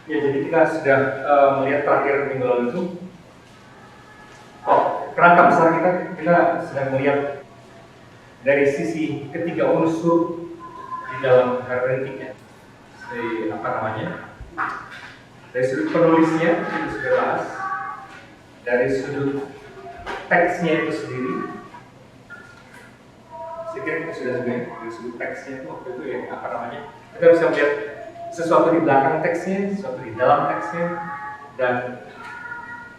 Ya, jadi kita sudah melihat terakhir minggu lalu itu, kerangka besar kita sedang melihat dari sisi ketiga unsur di dalam hermeneutiknya. Dari apa namanya? Dari sudut penulisnya itu sudah bahas, dari sudut teksnya itu sendiri. Saya kira kita sudah dari sudut teksnya itu waktu itu ya apa namanya? Kita bisa melihat sesuatu di belakang teksnya, sesuatu di dalam teksnya, dan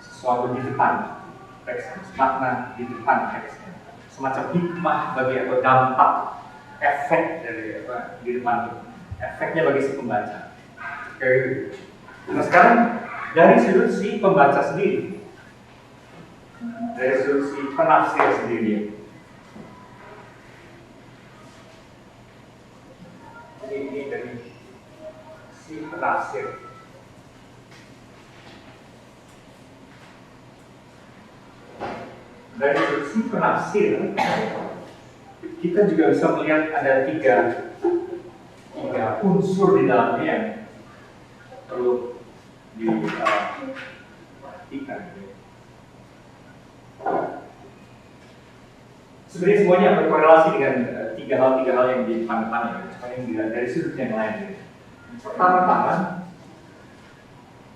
sesuatu di depan teksnya, makna di depan teksnya, semacam hikmah bagi atau dampak, efek dari apa di depan itu, efeknya bagi si pembaca. Kayak gitu. Nah sekarang dari sudut si pembaca sendiri, dari sudut si penafsir sendiri. Ini dari si penafsir. Dari si penafsir, kita juga bisa melihat ada tiga unsur di dalamnya yang perlu diperhatikan. Sebenarnya semuanya berkorelasi dengan tiga hal yang di depan-depannya, cuma yang dilihat dari sudut yang lain.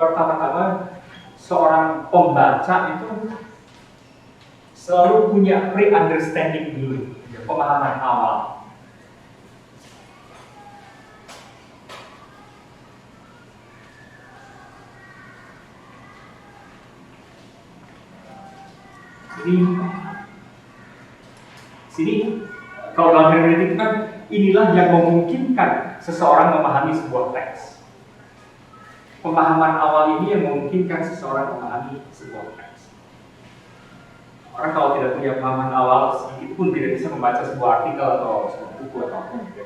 Pertama-tama seorang pembaca itu selalu punya pre-understanding dulu, pemahaman awal. Sini kalau dalam hermeneutik kan inilah yang memungkinkan seseorang memahami sebuah teks. Pemahaman awal ini yang memungkinkan seseorang memahami sebuah teks. Orang kalau tidak punya pemahaman awal sedikit pun tidak bisa membaca sebuah artikel atau sebuah buku atau apa gitu.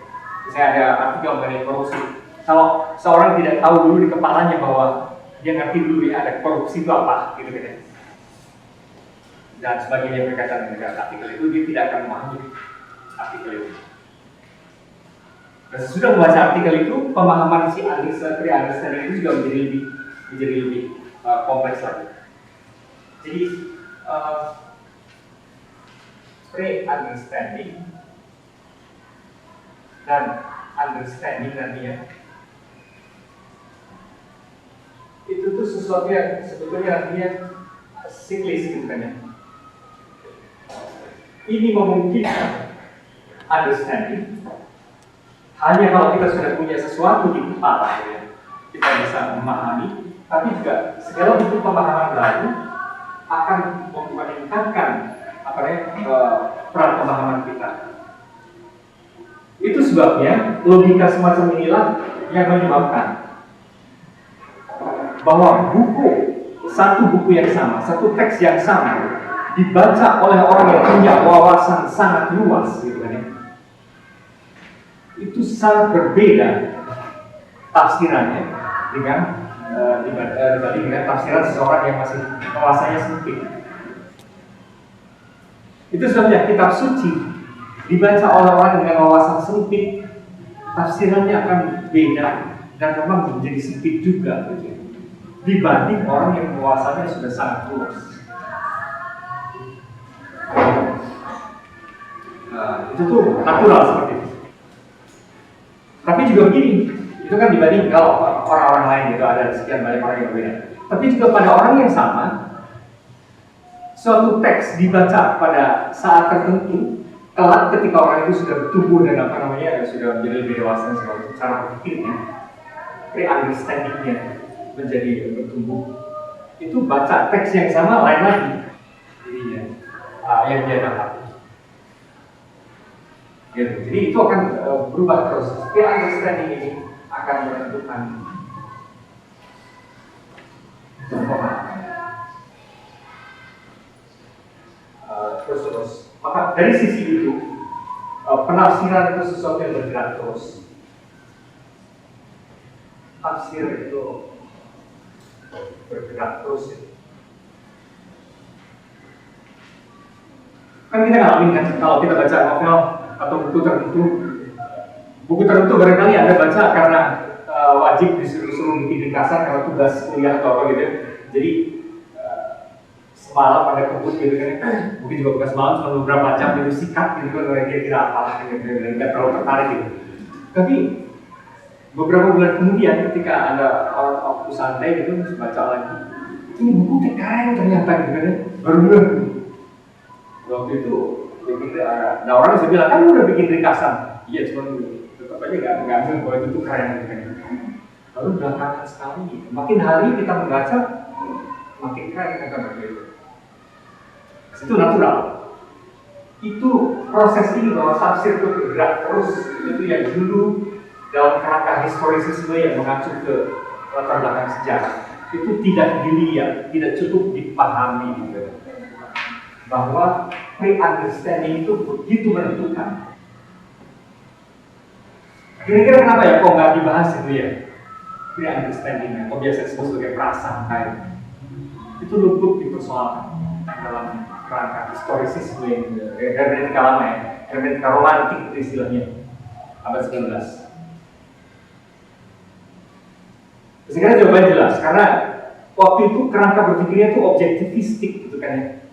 Misalnya ada artikel mengenai korupsi. Kalau seorang tidak tahu dulu di kepalanya bahwa dia ngerti dulu ya ada korupsi itu apa gitu kan. Dan sebagainya berkaitan dengan artikel itu, dia tidak akan memahami artikel itu. Dan sesudah membaca artikel itu, pemahaman si pre-understanding itu juga menjadi lebih kompleks lagi. Jadi pre-understanding dan understanding nantinya itu tuh sesuatu yang sebetulnya nantinya siklis gitu kan ya. Ini memungkinkan understanding hanya kalau kita sudah punya sesuatu di kepala ya, kita bisa memahami, tapi juga segala bentuk pemahaman baru akan meningkatkan peran pemahaman kita. Itu sebabnya logika semacam inilah yang menyebabkan bahwa satu buku yang sama, satu teks yang sama dibaca oleh orang yang punya wawasan sangat luas, gitu kan ya. Itu sangat berbeda tafsirannya dibanding dengan tafsiran seseorang yang masih wawasannya sempit. Itu sebabnya kitab suci dibaca oleh orang dengan wawasan sempit, tafsirannya akan beda dan memang menjadi sempit juga, gitu, dibanding orang yang wawasannya sudah sangat luas. Itu tuh natural seperti itu. Tapi juga begini, itu kan dibanding kalau orang-orang lain gitu, ada sekian banyak orang yang berbeda. Tapi juga pada orang yang sama, suatu teks dibaca pada saat tertentu, kelak ketika orang itu sudah bertumbuh dan sudah menjadi lebih dewasa secara cara berpikirnya, pre-understanding-nya menjadi bertumbuh, itu baca teks yang sama lain lagi jadinya yang dia dapat. Gitu. Jadi itu akan berubah terus. Understanding ini akan menentukan pemahaman. Terus. Maka dari sisi itu penafsiran itu sesuatu yang bergerak terus. Tafsir itu bergerak terus. Kan kita ngalamin kan kalau kita baca novel atau buku tertentu barangkali Anda baca karena wajib disuruh bikin ringkasan karena tugas kuliah atau apa gitu. Jadi semalam ada kebut gitu kan, mungkin juga bukan semalam, cuma beberapa jam itu sikat gitu kan, kira-kira apa gitu, dan nggak terlalu tertarik gitu. Tapi beberapa bulan kemudian ketika ada waktu santai gitu, baca lagi, ini buku keren ternyata gitu kan, baru bilang waktu itu bikin, nah orang bisa bilang kan lu udah bikin ringkasan, iya cuma tetap aja nggak ambil bahwa itu tuh keren gitu kan. Lalu belakangan sekali, makin hari kita membaca, makin keren kita berbeda. Itu natural. Itu proses ini bahwa tafsir itu bergerak terus, itu yang dulu dalam kerangka historisisme yang mengacu ke latar belakang sejarah itu tidak dilihat, tidak cukup dipahami gitu. Bahwa pre-understanding itu begitu menentukan. Kira-kira kenapa ya kok nggak dibahas itu ya? Pre-understanding, kok biasa disebut sebagai prasangka itu luput dipersoalkan dalam kerangka historisisme yang hermeneutika lama ya, hermeneutika romantik itu istilahnya abad 19. Sekarang jawabannya jelas, karena waktu itu kerangka berpikirnya itu objektivistik gitu kan ya.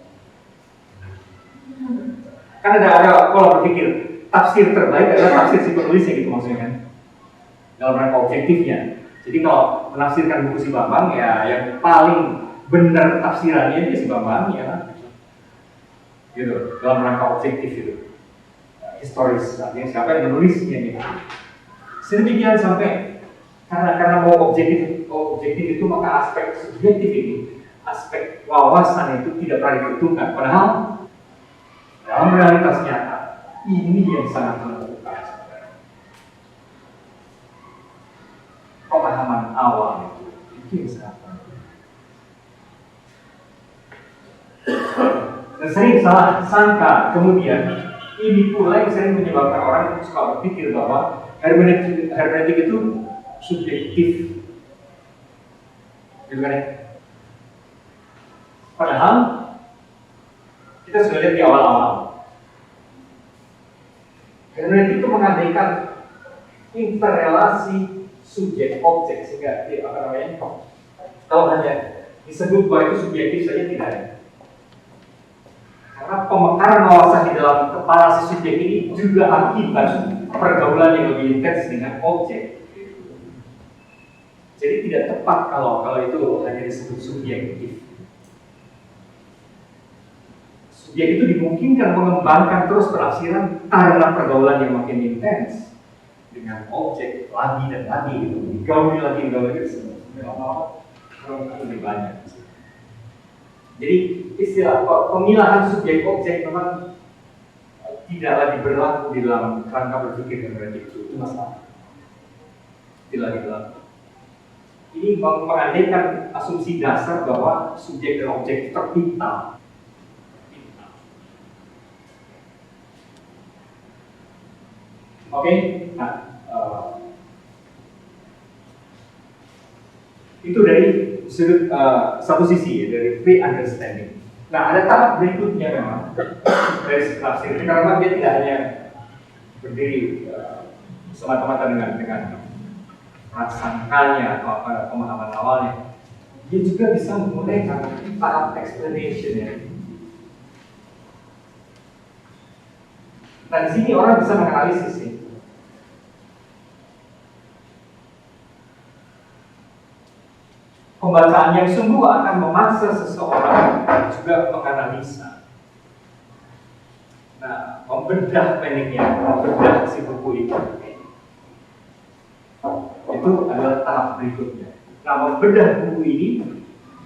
Kan ada pola berpikir, tafsir terbaik adalah tafsir si penulisnya gitu maksudnya kan, dalam rangka objektifnya. Jadi kalau menafsirkan buku si Bambang ya yang paling benar tafsirannya itu si Bambang ya, gitu dalam rangka objektif itu, historis artinya siapa yang menulisnya gitu. Sedemikian sampai karena mau objektif itu maka aspek subjektif ini, aspek wawasan itu tidak pernah diperhitungkan. Padahal dalam realitas nyata ini yang sangat menentukan. Pemahaman awal itu yang sangat penting. Dan sering salah sangka kemudian ini pula yang sering menyebabkan orang suka berpikir bahwa hermeneutik itu subjektif, gitu kan ya? Padahal kita sudah lihat di awal-awal hermeneutik itu mengabaikan interrelasi subjek objek sehingga kalau hanya disebut bahwa itu subjektif saja tidak ada. Karena pemekaran wawasan di dalam kepala si subjek ini juga akibat pergaulan yang lebih intens dengan objek. Jadi tidak tepat kalau itu hanya disebut subjektif. Subjek itu dimungkinkan mengembangkan terus penafsiran karena pergaulan yang makin intens dengan objek lagi dan lagi gitu, digauli lagi lebih banyak. Jadi istilah pemilahan subjek objek memang tidak lagi berlaku di dalam kerangka berpikir hermeneutik itu masalah. Tidak lagi berlaku. Ini mengandaikan asumsi dasar bahwa subjek dan objek terpisah. Oke, nah itu dari sudut satu sisi ya, dari pre-understanding. Nah, ada tahap berikutnya memang dari tafsir ini karena dia tidak hanya berdiri semata-mata dengan prasangkanya atau pemahaman awalnya, dia juga bisa memulai tahap explanation ya. Nah, di sini orang bisa menganalisis ya. Pembacaan yang sungguh akan memaksa seseorang juga menganalisa. Nah, membedah pendeknya, membedah si buku itu adalah tahap berikutnya. Nah, membedah buku ini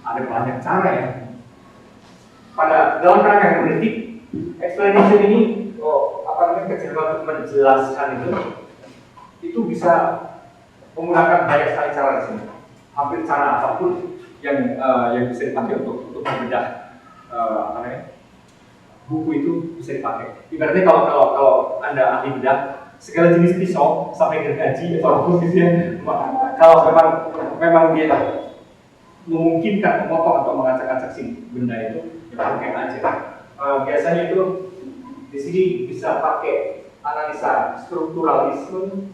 ada banyak cara ya. Pada dalam kerangka hermeneutik, explanation ini, kecenderungan untuk menjelaskan itu bisa menggunakan banyak sekali cara di sini. Hampir cara apapun yang bisa dipakai untuk membedah buku itu bisa dipakai. Ibaratnya kalau Anda ahli bedah, segala jenis pisau sampai gergaji atau apapun gitu ya. Kalau memang dia memungkinkan memotong atau mengacak-acak si benda itu, ya pakai aja. Biasanya itu di sini bisa pakai analisa strukturalisme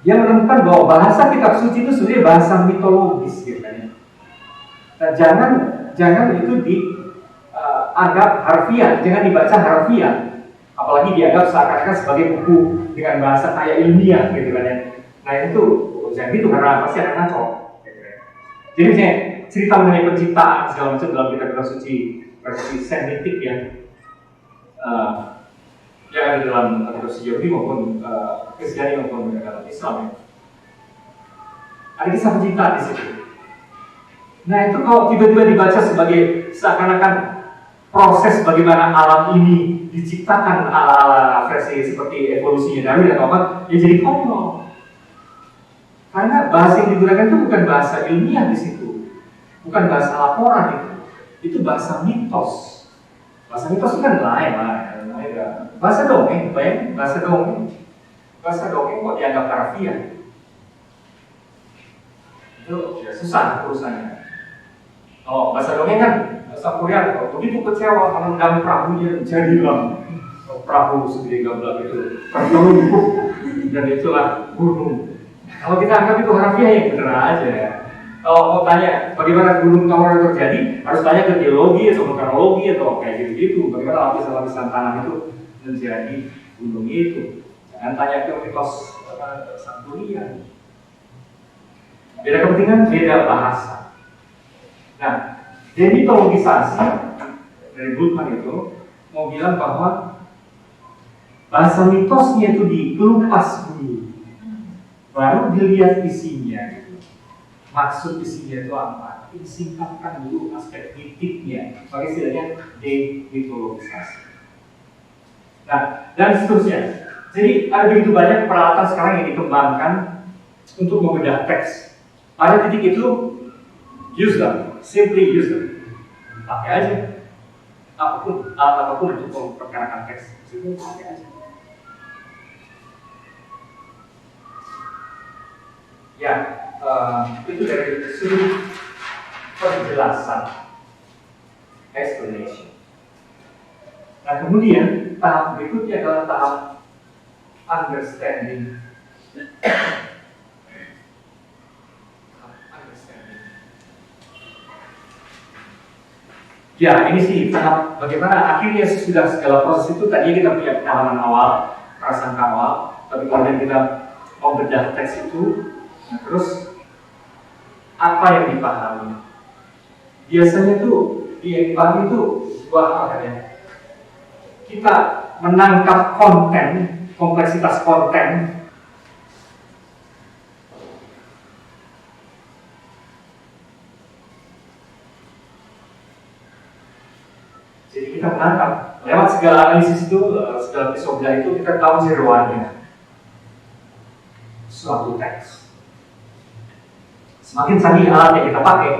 Dia menemukan bahwa bahasa kitab suci itu sebenarnya bahasa mitologis gitu kan ya. Nah, jangan itu dianggap harfiah, jangan dibaca harfiah. Apalagi dianggap seakan-akan sebagai buku dengan bahasa kayak ilmiah gitu kan ya. Nah itu jangan gitu karena pasti akan ngaco. Jadi misalnya cerita mengenai penciptaan segala macam dalam kitab suci versi semitik ya, yang ada dalam kitab suci Yahudi maupun Kristiani maupun dalam Islam ya. Ada kisah penciptaan di situ. Nah itu kalau tiba-tiba dibaca sebagai seakan-akan proses bagaimana alam ini diciptakan ala-ala versi seperti evolusinya Darwin atau apa, ya jadi konyol. Karena bahasa yang digunakan itu bukan bahasa ilmiah di situ, bukan bahasa laporan itu bahasa mitos. Bahasa mitos itu kan lain lah. Bahasa dongeng, bayangin bahasa dongeng kok dianggap harfiah. Itu ya susah urusannya. Oh, bahasa dongeng kan Sang Kuryat begitu kecewa menendang perahunya, jadilah perahu segede gablak itu tertelungkup dan itulah gunung. Kalau kita anggap itu harfiah ya bener aja. Kalau mau tanya bagaimana gunung Tawar terjadi, harus tanya ke geologi atau vulkanologi atau kayak gitu-gitu. Bagaimana lapisan-lapisan tanah itu menjadi gunung itu. Jangan tanya ke mitos Sang Kuryat. Beda kepentingan, beda bahasa. Nah, demitologisasi dari Bultmann itu mau bilang bahwa bahasa mitosnya itu dikelupas dulu, baru dilihat isinya. Maksud isinya itu apa? Disingkapkan dulu aspek mitiknya, pakai istilahnya demitologisasi. Nah, dan seterusnya. Jadi ada begitu banyak peralatan sekarang yang dikembangkan untuk membedah teks. Pada titik itu, use them, simply use them. Pakai aja. Apapun untuk memperkarakan teks. Itu pakai aja. Ya, itu dari sudut penjelasan, explanation. Nah kemudian tahap berikutnya adalah tahap understanding. Ya, ini sih tahap bagaimana akhirnya sudah segala proses itu tadi kita punya pengalaman awal, prasangka awal, tapi kemudian kita membedah teks itu, nah, terus apa yang dipahami? Biasanya tuh yang dipahami itu dua hal kan ya. Kita menangkap konten, kompleksitas konten. Jadi kita menangkap lewat segala analisis itu, segala pisaunya itu kita tahu jeroannya suatu teks. Semakin canggih alat yang kita pakai,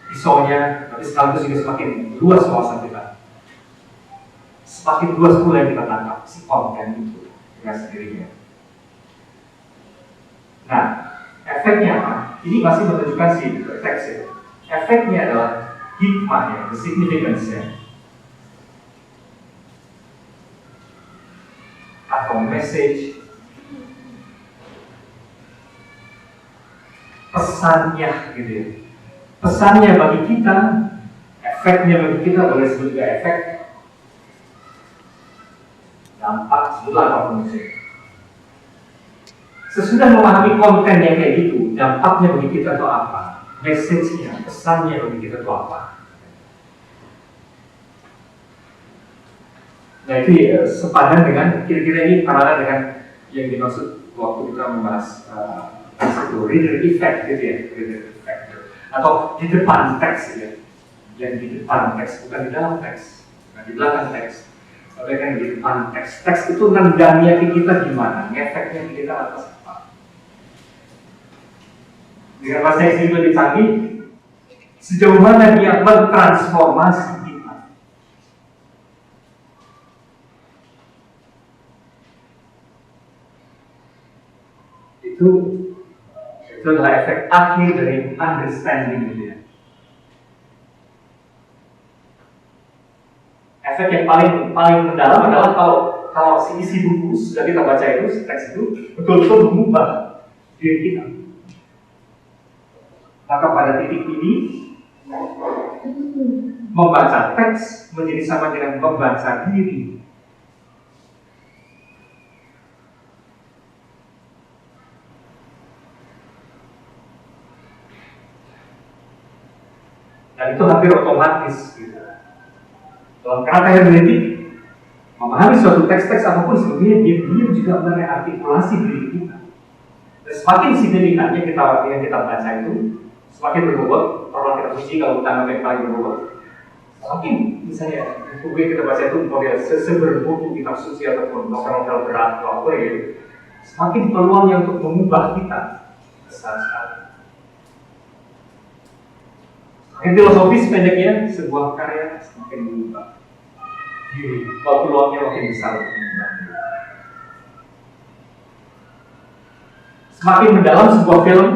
pisaunya, tapi sekaligus juga semakin luas wawasan kita. Semakin luas pula yang kita tangkap si konten itu dengan sendirinya. Nah, efeknya apa? Ini masih menunjukkan si teks ya. Efeknya adalah hikmahnya, the significance-nya. Atau message, pesannya gitu ya. Pesannya bagi kita, efeknya bagi kita boleh disebut juga efek, dampak, sebutlah apapun itu. Sesudah memahami konten yang kayak gitu, dampaknya bagi kita itu apa? Message-nya, pesannya bagi kita itu apa? Nah itu ya, sepadan dengan kira-kira ini paralel dengan yang dimaksud waktu kita membahas reader effect gitu ya, reader effect atau di depan teks ya, yang di depan teks bukan di dalam teks, bukan di belakang teks, tapi kan di depan teks. Teks itu nendangnya ke kita gimana, efeknya ke kita atas apa? Dengan bahasa yang lebih canggih, sejauh mana dia mentransformasi kita. Itu adalah efek akhir dari understanding gitu ya. Efek yang paling mendalam adalah kalau si isi buku sudah kita baca itu, si teks itu betul-betul mengubah diri kita. Maka pada titik ini membaca teks menjadi sama dengan membaca diri. Dan itu hampir otomatis gitu. Dalam kerangka hermeneutik, memahami suatu teks-teks apapun sebetulnya dia juga mengenai artikulasi diri kita. Dan semakin signifikannya yang kita baca itu, semakin berbobot. Kalau kita puji kalau kita yang paling berbobot, semakin misalnya buku yang kita baca itu model seberbuku kitab suci ataupun novel-novel berat atau apa ya, semakin peluangnya untuk mengubah kita besar sekali. Yang filosofis pendeknya sebuah karya semakin berubah diri, kalau peluangnya makin besar untuk mengubah diri. Semakin mendalam sebuah film,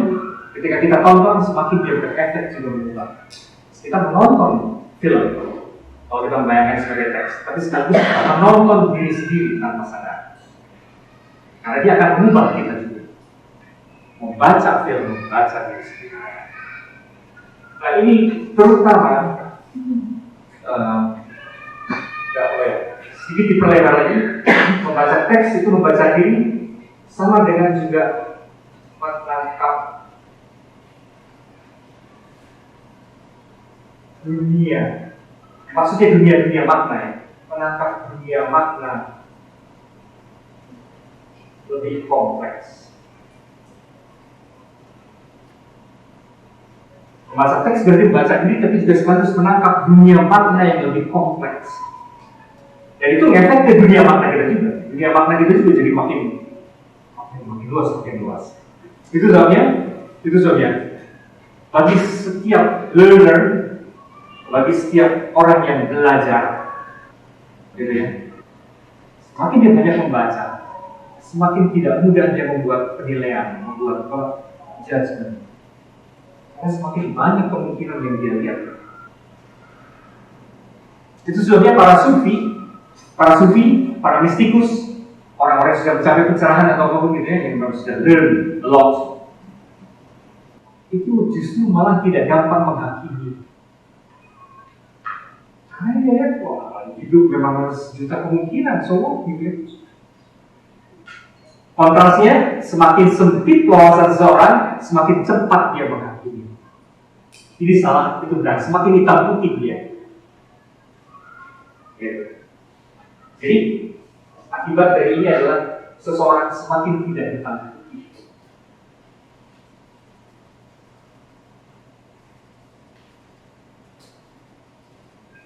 ketika kita tonton semakin dia berefek juga mengubah. Kita menonton film, kalau kita membayangkan sebagai teks, tapi sekaligus kita menonton diri sendiri tanpa sadar. Karena dia akan mengubah kita juga. Membaca film, membaca diri sendiri. Nah ini terutama sedikit diperlebar lagi, membaca teks itu membaca diri sama dengan juga menangkap dunia. Maksudnya dunia makna ya, menangkap dunia makna lebih kompleks. Membaca teks berarti membaca diri, tapi juga sekaligus menangkap dunia makna yang lebih kompleks. Dan itu ngefek ke dunia makna kita juga. Dunia makna kita juga jadi makin luas. Itu sebabnya. Bagi setiap learner, bagi setiap orang yang belajar, gitu ya, semakin dia banyak membaca, semakin tidak mudah dia membuat penilaian, membuat judgment. Karena semakin banyak kemungkinan yang dia lihat. Itu sebabnya para sufi, para mistikus, orang-orang yang sudah mencapai pencerahan atau apapun gitu ya, yang memang sudah learn a lot, itu justru malah tidak gampang menghakimi. Karena dia lihat, wah, hidup memang harus juta kemungkinan, so gitu ya. Kontrasnya, semakin sempit wawasan seseorang, semakin cepat dia menghakimi. Ini salah, itu benar. Semakin hitam putih dia. Gitu. Jadi, akibat dari ini adalah seseorang semakin tidak hitam putih.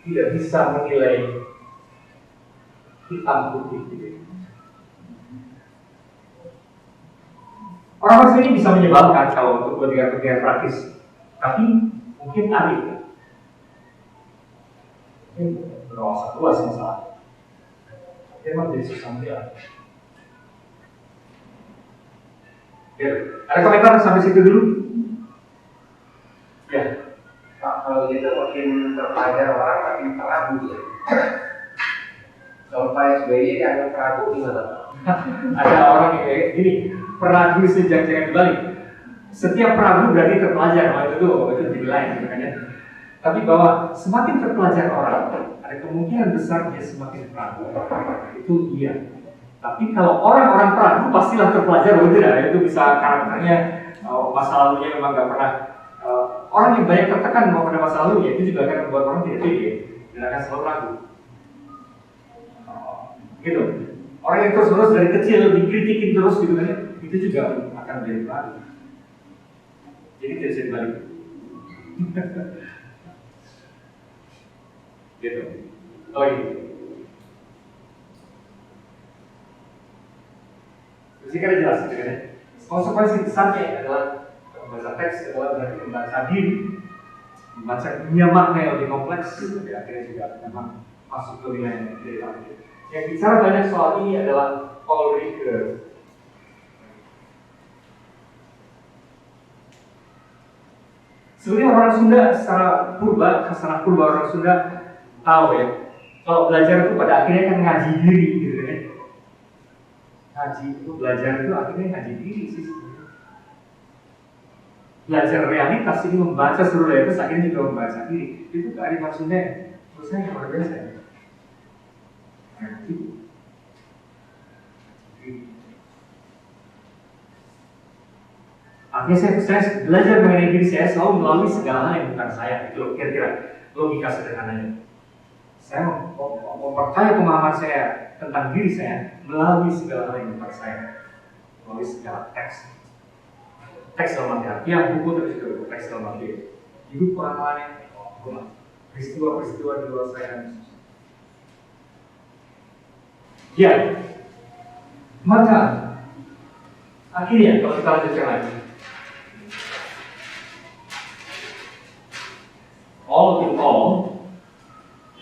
Tidak bisa menilai hitam putih gitu. Orang ini bisa menyebalkan kalau untuk kepentingan praktis, tapi mungkin aneh ya. Mungkin berwawasan luas masalah. Dia memang jadi susah dia. Ada komentar sampai situ dulu? Ya. Pak, kalau gitu makin terpelajar orang makin terabu ya. Kalau Pak SBY yang terabu gimana? Ada orang yang kayak gini, peragu sejak jangan dibalik. Setiap peragu berarti terpelajar, itu jadi lain gitu kan ya. Tapi bahwa semakin terpelajar orang, ada kemungkinan besar dia semakin peragu. Itu iya. Tapi kalau orang-orang peragu pastilah terpelajar, tidak. Itu bisa karakternya, masa lalunya memang nggak pernah. Orang yang banyak tertekan pada masa lalu, ya itu juga akan membuat orang tidak pede dan akan selalu ragu. Gitu. Orang yang terus-menerus dari kecil dikritikin terus gitu kan, itu juga akan menjadi peragu. Jadi tidak bisa dibalik. Gitu. Oh iya. Jadi kan jelas gitu kan. Konsekuensi besarnya adalah membaca teks adalah berarti membaca diri, membaca dunia makna yang lebih kompleks. Jadi akhirnya juga memang masuk ke wilayah dari tadi. Yang bicara banyak soal ini adalah Paul Ricoeur. Sebenarnya orang Sunda secara purba orang Sunda tahu ya, kalau belajar itu pada akhirnya kan ngaji diri gitu ya. Ngaji itu, belajar itu akhirnya ngaji diri sih sebenarnya. Belajar realitas ini, membaca seluruh realitas akhirnya juga membaca diri. Itu kearifan Sunda menurut saya luar biasa ya. Ngaji. Akhirnya saya belajar mengenai diri saya selalu melalui segala hal yang bukan saya. Itu kira-kira logika sederhananya. Saya memperkaya pemahaman saya tentang diri saya melalui segala hal yang bukan saya, melalui segala teks. Teks dalam arti yang buku tapi juga teks dalam arti hidup pengalamannya, peristiwa-peristiwa di luar saya. Ya, maka akhirnya kalau kita lanjutkan lagi, all in all,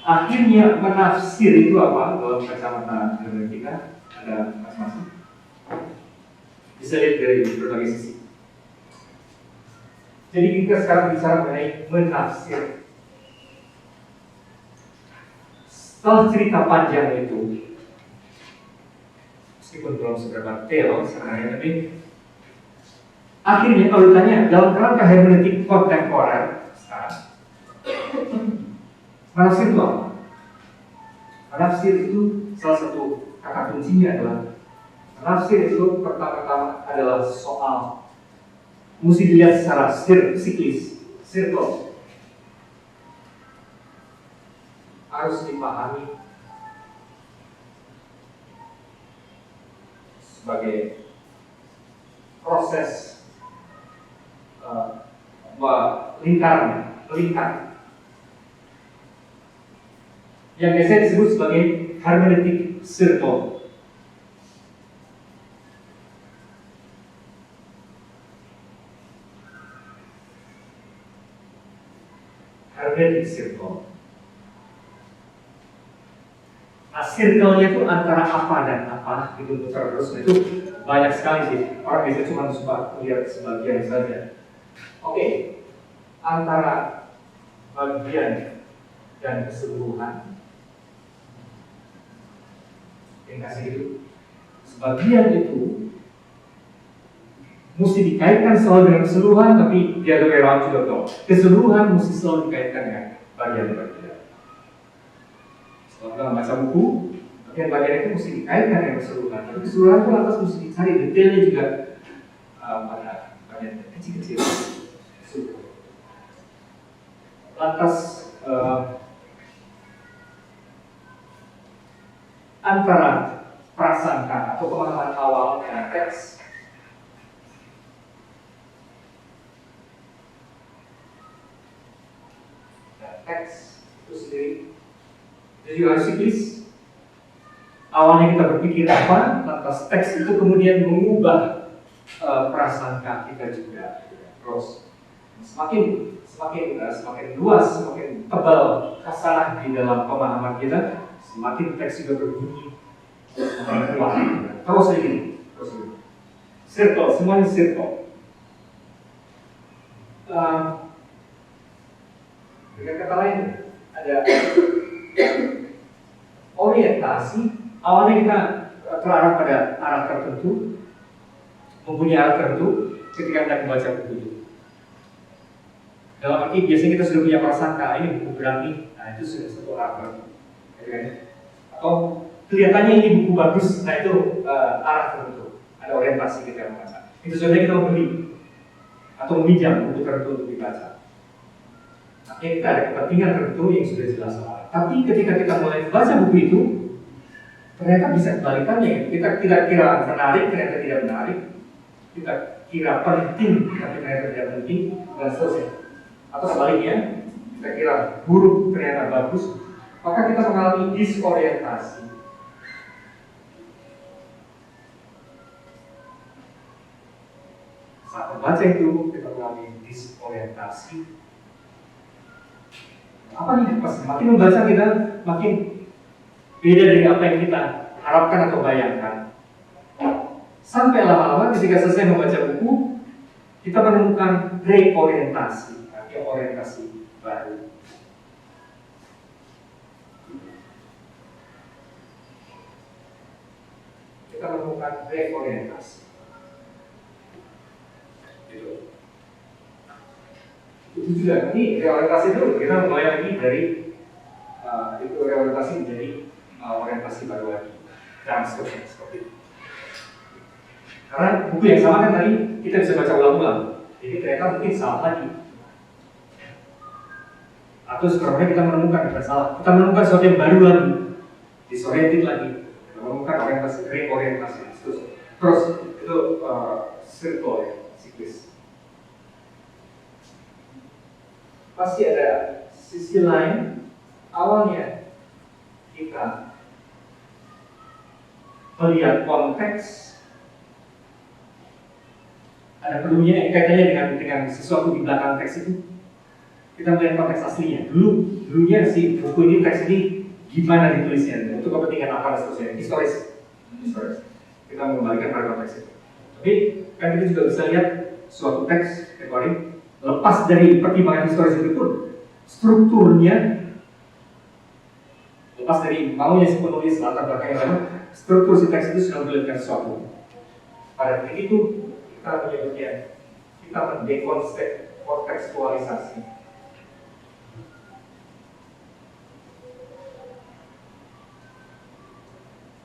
akhirnya menafsir itu apa? Dalam kacamata kita ada masing-masing. Bisa lihat dari berbagai sisi. Jadi kita sekarang bicara mengenai menafsir. Setelah cerita panjang itu, meskipun belum seberapa detail sebenarnya, tapi akhirnya kalau ditanya dalam kerangka hermeneutik kontemporer sekarang, menafsir itu apa? Menafsir itu salah satu kata kuncinya adalah menafsir itu pertama-tama adalah soal mesti dilihat secara siklis, circle, harus dipahami sebagai proses melingkar yang biasa disebut sebagai hermeneutik circle. Hermeneutik circle. Nah, circle-nya itu antara apa dan apa gitu terus. Itu banyak sekali sih. Orang biasanya cuma suka lihat sebagian saja. Oke, antara bagian dan keseluruhan. Yang kasih itu, sebagian itu mesti dikaitkan selalu dengan keseluruhan, tapi the other way around juga dong. Keseluruhan mesti selalu dikaitkan dengan bagian-bagian. Kalau kita baca buku, bagian-bagian itu mesti dikaitkan dengan keseluruhan. Tapi keseluruhan itu lantas mesti dicari detailnya juga pada bagian kecil-kecil. Lantas antara prasangka atau pemahaman awal dan teks itu sendiri itu juga harus siklis. Awalnya kita berpikir apa, lantas teks itu kemudian mengubah prasangka kita juga. Terus semakin luas, semakin tebal kasalah di dalam pemahaman kita, semakin teks juga berbunyi kuat. Terus ini. Circle, semuanya circle. Dengan kata lain, ada orientasi. Awalnya kita terarah pada arah tertentu, mempunyai arah tertentu ketika kita membaca buku itu. Dalam arti biasanya kita sudah punya prasangka, ini buku berani, nah itu sudah satu arah. Atau kelihatannya ini buku bagus, nah itu arah tertentu, ada orientasi kita membaca. Itu sebenarnya kita membeli atau meminjam buku tertentu untuk dibaca. Artinya kita ada kepentingan tertentu yang sudah jelas. Tapi ketika kita mulai membaca buku itu, ternyata bisa kebalikannya. Kita tidak kira menarik, ternyata tidak menarik. Kita kira penting, tapi ternyata tidak penting, dan seterusnya. Atau sebaliknya, kita kira buruk, ternyata bagus. Maka kita mengalami disorientasi. Saat membaca itu, kita mengalami disorientasi. Apa nih? Pas makin membaca kita makin beda dari apa yang kita harapkan atau bayangkan. Sampai lama-lama ketika selesai membaca buku, kita menemukan reorientasi, orientasi baru. kita menemukan reorientasi. Gitu. Itu juga nanti reorientasi dulu kita mulai lagi dari itu reorientasi menjadi orientasi baru lagi dan seterusnya seperti itu. Karena buku yang sama kan tadi kita bisa baca ulang-ulang, jadi ternyata mungkin salah lagi. Atau sebenarnya kita menemukan bukan salah, kita menemukan sesuatu yang baru lagi, disoriented lagi, kita menemukan orientasi, reorientasi, terus itu circle ya, siklis. Pasti ada sisi lain, awalnya kita melihat konteks, ada perlunya kaitannya dengan sesuatu di belakang teks itu. Kita melihat konteks aslinya. Dulunya si buku ini, teks ini gimana ditulisnya, untuk kepentingan apa dan seterusnya. Historis. Kita mengembalikan pada konteks itu. Tapi kan kita juga bisa lihat suatu teks teori lepas dari pertimbangan historis itu pun strukturnya, lepas dari maunya si penulis latar belakang yang lain, struktur si teks itu sudah memiliki sesuatu. Pada titik itu kita menyebutnya, kita mendekontekstualisasi.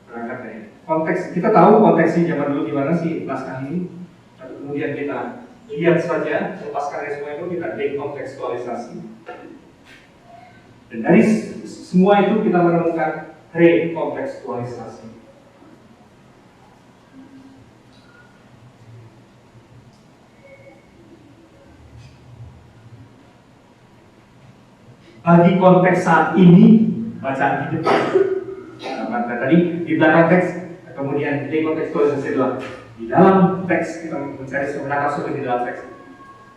Berangkat dari konteks, kita tahu konteksnya zaman dulu gimana sih naskah ini, tapi kemudian kita lihat saja, lepaskan dari semua itu, kita dekontekstualisasi. Dan dari semua itu kita menemukan rekontekstualisasi. Bagi konteks saat ini, bacaan hidup. Maka tadi di belakang teks, kemudian dekontekstualisasi adalah di dalam teks kita mencari sumber di dalam teks.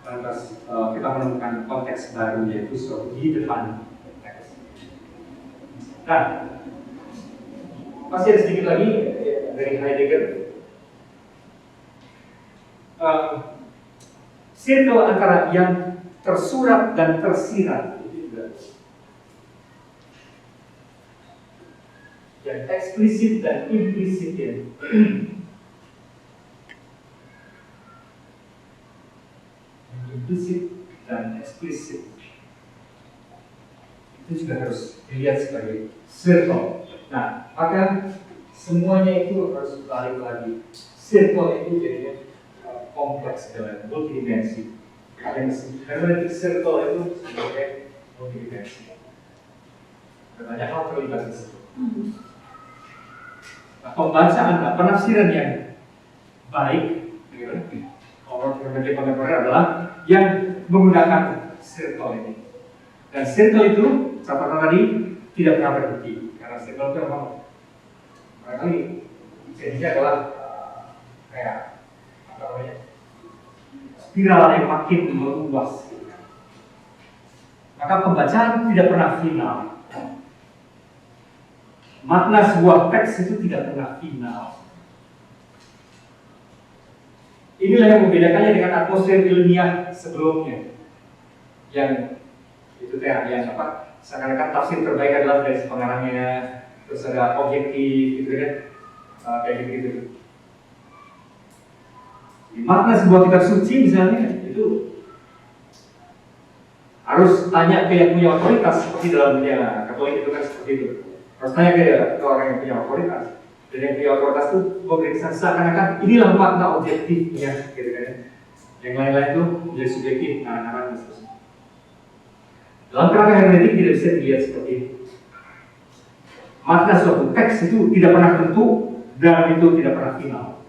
Lantas kita menemukan konteks baru, yaitu sesuatu di depan teks. Nah, masih ada sedikit lagi dari Heidegger. Circle antara yang tersurat dan tersirat itu juga. Yang eksplisit dan implisit ya. Implisit dan eksplisit itu juga harus dilihat sebagai circle. Nah, maka semuanya itu harus balik lagi. Circle itu jadinya kompleks dan multidimensi. Hermeneutik circle itu sebagai multidimensi. Banyak hal terlibat di situ. Nah, pembacaan, penafsiran yang baik, orang hermeneutik kontemporer adalah yang menggunakan circle ini. Dan circle itu, catatan tadi, tidak pernah berhenti. Karena circle itu memang barangkali jadinya adalah kayak apa namanya, spiral yang makin meluas. Maka pembacaan tidak pernah final. Makna sebuah teks itu tidak pernah final. Inilah yang membedakannya dengan atmosfer ilmiah sebelumnya. Yang itu yang apa? Seakan-akan tafsir terbaik adalah dari pengarangnya, terus ada objektif, gitu kan? Kayak gitu. Makna sebuah kitab suci misalnya itu harus tanya ke yang punya otoritas, seperti dalam dunia Katolik itu kan seperti itu. Harus tanya ke orang yang punya otoritas. Dan yang punya otoritas itu memberikan seakan-akan inilah makna objektifnya, gitu kan? Yang lain-lain itu menjadi subjektif, ngarang-ngarang dan seterusnya. Dalam kerangka hermeneutik tidak bisa dilihat seperti itu. Makna suatu teks itu tidak pernah tentu dan itu tidak pernah final.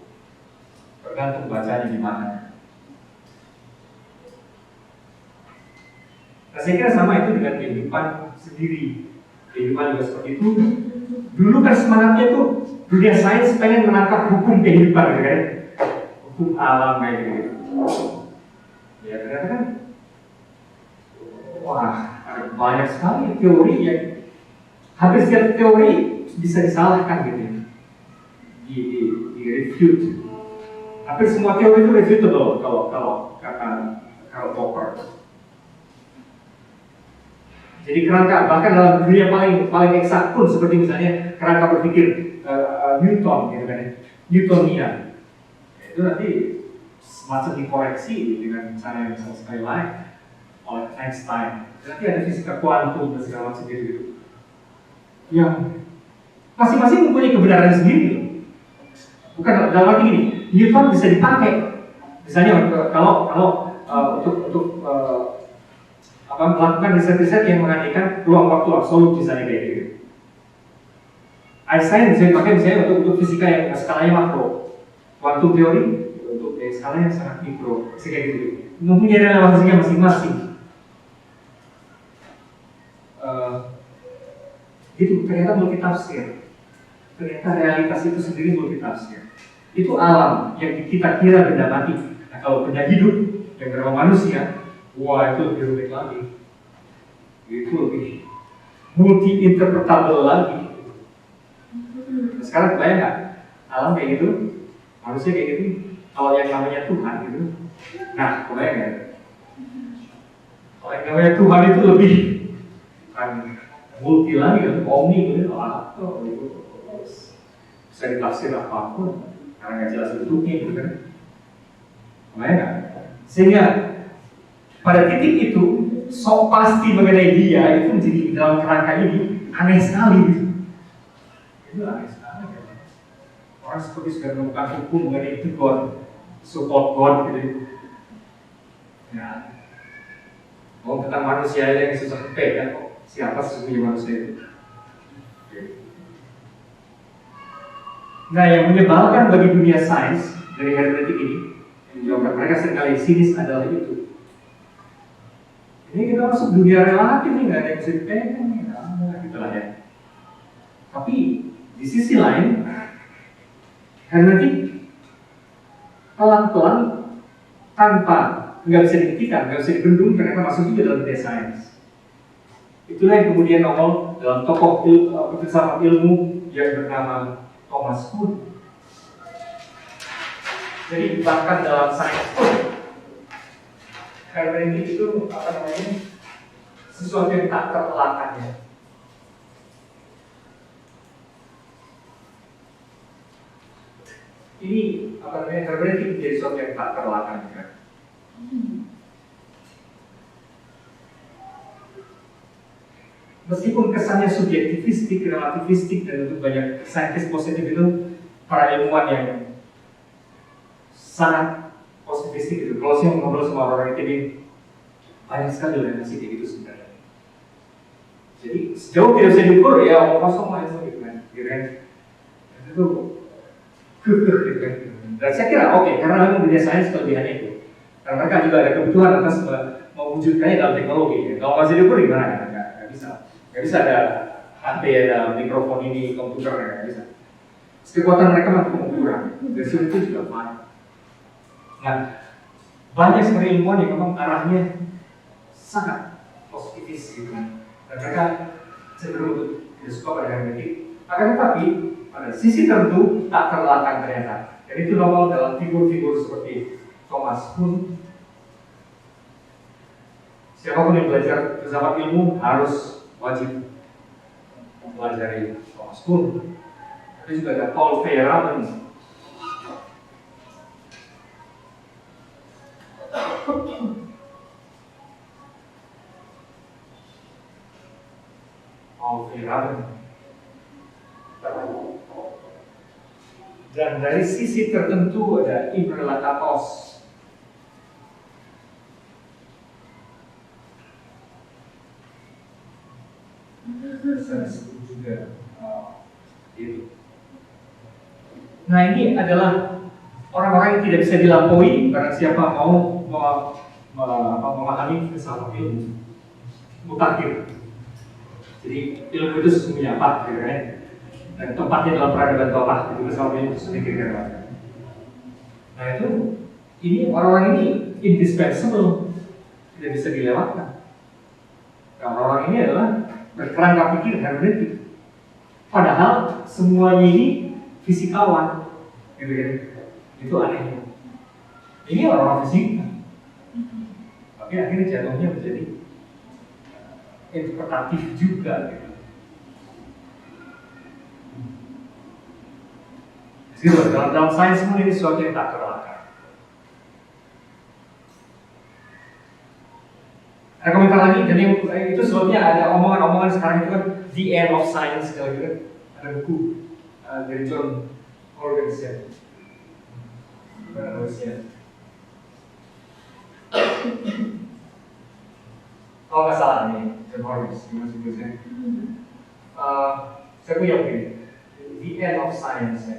Tergantung bacanya di mana. Nah, saya kira sama itu dengan kehidupan sendiri. Kehidupan juga seperti itu. Dulu kan semangatnya tuh dunia sains pengen menangkap hukum kehidupan, kan? Hukum alam kayak gitu. Ya ternyata kan, wah banyak sekali teori yang hampir setiap teori bisa disalahkan gitu, di refute. Hampir semua teori itu refutable kalau kata Karl Popper. Jadi kerangka, bahkan dalam dunia paling eksak pun seperti misalnya kerangka berpikir Newton gitu kan, Newtonian. Itu nanti semacam dikoreksi dengan cara yang sama sekali lain oleh Einstein. Nanti ada fisika kuantum dan segala macam gitu. Yang masing-masing mempunyai kebenaran sendiri. Bukan dalam arti gini, Newton bisa dipakai. Misalnya kalau untuk melakukan riset-riset yang mengandaikan ruang waktu absolut misalnya kayak gitu. Einstein bisa dipakai misalnya untuk fisika yang skalanya makro, quantum teori untuk skala yang sangat mikro, kayak gitu. Mempunyai relevansinya masing-masing. Gitu, ternyata multitafsir. Ternyata realitas itu sendiri multitafsir. Itu alam yang kita kira benda mati. Nah, kalau benda hidup yang bernama manusia, wah itu lebih rumit lagi. Itu lebih multi-interpretable lagi. Nah, sekarang kebayang nggak? Alam kayak gitu, manusia kayak gitu, kalau yang namanya Tuhan gitu. Nah, kebayang nggak? Kalau yang namanya Tuhan itu lebih kan multi lagi kan, omni gitu, atau bisa ditafsir apapun karena nggak jelas bentuknya gitu kan. Kebayang nggak? Sehingga pada titik itu sok pasti mengenai dia itu menjadi dalam kerangka ini aneh sekali gitu. Itu aneh sekali kan? Orang seperti sudah menemukan hukum mengenai itu God, support God gitu. Ya, mau tentang manusia yang susah pegang kok. Siapa sesungguhnya manusia itu? Nah, yang menyebalkan bagi dunia sains dari hermeneutik ini, yang menjawabkan mereka seringkali sinis adalah itu. Ini kita masuk dunia relatif nih, nggak ada yang bisa dipegang nih, nah, gitu lah ya. Tapi di sisi lain, hermeneutik pelan-pelan tanpa nggak bisa dibuktikan, nggak bisa dibendung, ternyata masuk juga dalam dunia sains. Itulah yang kemudian nongol dalam tokoh filsafat ilmu yang bernama Thomas Kuhn. Jadi bahkan dalam sains pun hermeneutik itu sesuatu yang tak terelakkan ya. Ini hermeneutik menjadi sesuatu yang tak terelakkan kan. Meskipun kesannya subjektivistik, relativistik, dan untuk banyak saintis positif itu para ilmuwan yang sangat positivistik gitu. Kalau saya ngobrol sama orang ini banyak sekali lah ngasih kayak gitu sebenarnya. Jadi sejauh tidak bisa diukur ya omong kosong lah itu gitu kan. Itu gitu kan. Dan saya kira oke, karena memang dunia sains kelebihannya itu. Karena mereka juga ada kebutuhan atas mewujudkannya dalam teknologi. Ya. Kalau masih diukur gimana kan? Nggak bisa. Nggak bisa ada HP, ada mikrofon ini, komputer, nggak bisa. Kekuatan mereka mampu mengukur. Dari situ juga banyak. Nah, banyak sekali ilmuwan yang memang arahnya sangat positivis gitu. Dan mereka cenderung tidak suka pada hermeneutik. Akan tetapi pada sisi tertentu tak terelakkan ternyata. Dan itu nongol dalam figur-figur seperti Thomas Kuhn. Siapapun yang belajar filsafat ilmu harus wajib mempelajari Thomas Kuhn. Ada juga ada Paul Feyerabend. Paul Feyerabend. Dan dari sisi tertentu ada Imre Lakatos. Saya sebut juga itu. Nah, ini adalah orang-orang yang tidak bisa dilampaui karena siapa mau memahami filsafat ilmu mutakhir. Jadi ilmu itu sesungguhnya apa, gitu kan? Dan tempatnya dalam peradaban itu apa, itu filsafat ilmu itu kira-kira. Nah itu, ini orang-orang ini indispensable, tidak bisa dilewatkan. Karena orang ini adalah berkerangka pikir hermeneutik. Padahal semuanya ini fisikawan, gitu kan? Itu anehnya. Ini orang-orang fisika, tapi akhirnya jatuhnya menjadi interpretatif juga. Gitu. Gitu, dalam sains pun ini sesuatu yang tak terelakkan. Ada komentar lagi, jadi itu sebabnya ada omongan-omongan sekarang itu kan the end of science gitu kan. Ada buku dari John Jorgensen. Kalau nggak salah nih, John Jorgensen gimana sebutnya? Saya punya begini, the end of science. Ya.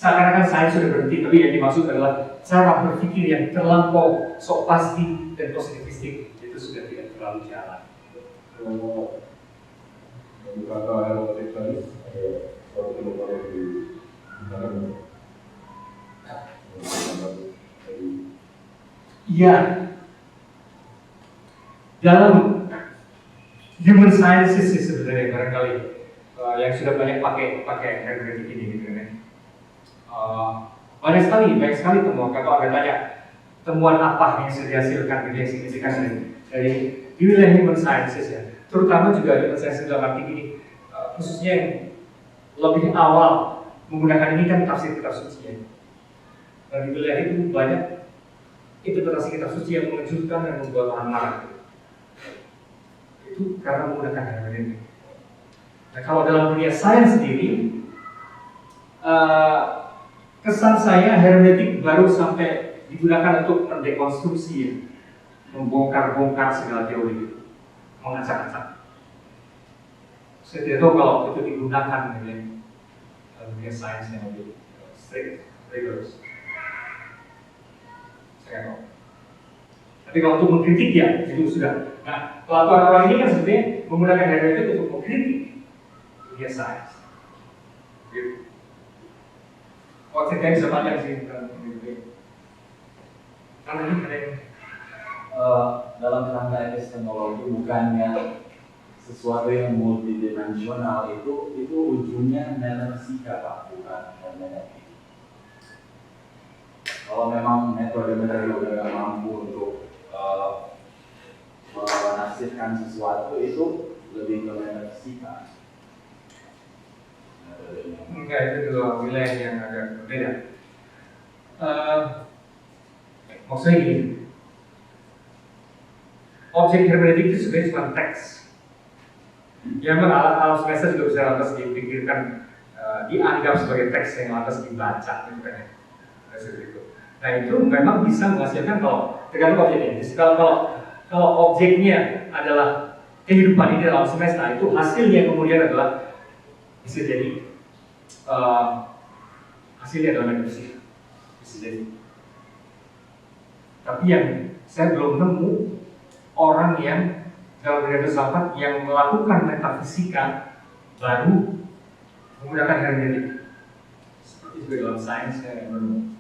Seakan-akan sains sudah berhenti, tapi yang dimaksud adalah cara berpikir yang terlampau sok pasti dan positivistik itu sudah tidak terlalu jalan. Kalau kata hermeneutik tadi ada suatu lembaga di Iya, dalam human sciences sih sebenarnya barangkali yang sudah banyak pakai hermeneutik ini gitu kan. Banyak sekali temuan. Kalau Anda tanya temuan apa yang sudah dihasilkan yang signifikan dari di wilayah human sciences ya, terutama juga human sciences dalam arti ini khususnya yang lebih awal menggunakan ini kan tafsir kitab suci ya. Dan di wilayah itu banyak interpretasi kitab suci yang mengejutkan dan membuat orang marah. Itu karena menggunakan hermeneutik. Nah, kalau dalam dunia sains sendiri kesan saya hermeneutik baru sampai digunakan untuk mendekonstruksi ya, membongkar-bongkar segala teori, mengacak-acak. Saya tidak tahu kalau itu digunakan ya, dalam dunia sains yang lebih strict, rigorous. Saya tahu. Tapi kalau untuk mengkritik ya itu sudah. Nah, kelakuan orang ini kan sebenarnya menggunakan hermeneutik untuk mengkritik dunia sains. Gitu. Oh, ceritanya bisa panjang sih karena ini ada yang dalam kerangka epistemologi bukannya sesuatu yang multidimensional itu ujungnya metafisika Pak, bukan hermeneutik. Kalau memang metode-metode udah mampu untuk menafsirkan sesuatu itu lebih ke metafisika. Enggak, itu dua wilayah yang agak berbeda. Maksudnya gini, objek hermeneutik itu sebenarnya cuma teks. Ya memang alat semesta juga bisa lantas dipikirkan, dianggap sebagai teks yang lantas dibaca, gitu kan ya. Nah itu memang bisa menghasilkan kalau tergantung objeknya. Jadi kalau objeknya adalah kehidupan ini dalam semesta, itu hasilnya kemudian adalah bisa jadi hasilnya adalah metafisika, bisa jadi. Tapi yang saya belum nemu orang yang dalam dunia filsafat yang melakukan metafisika baru menggunakan hermeneutik. Seperti juga dalam sains saya belum.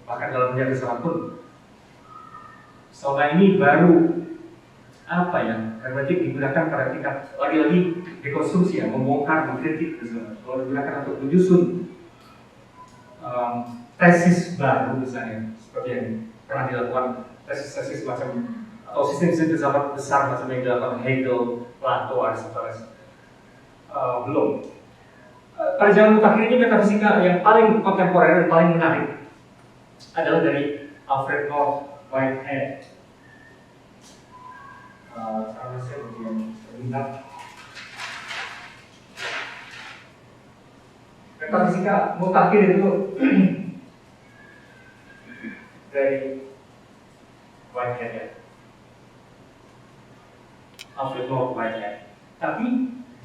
Bahkan dalam dunia filsafat pun selama ini baru apa ya, hermeneutik digunakan pada tingkat lagi-lagi dekonstruksi ya, membongkar, mengkritik. Kalau digunakan untuk menyusun tesis baru misalnya, seperti yang pernah dilakukan tesis-tesis macam atau sistem filsafat besar macam yang dilakukan Hegel, Plato, Aristoteles, belum. Pada zaman mutakhir ini metafisika yang paling kontemporer dan paling menarik adalah dari Alfred North Whitehead. Karena saya belum terlihat. Metafisika mutakhir itu dari Whitehead ya, Alfred North Whitehead. Tapi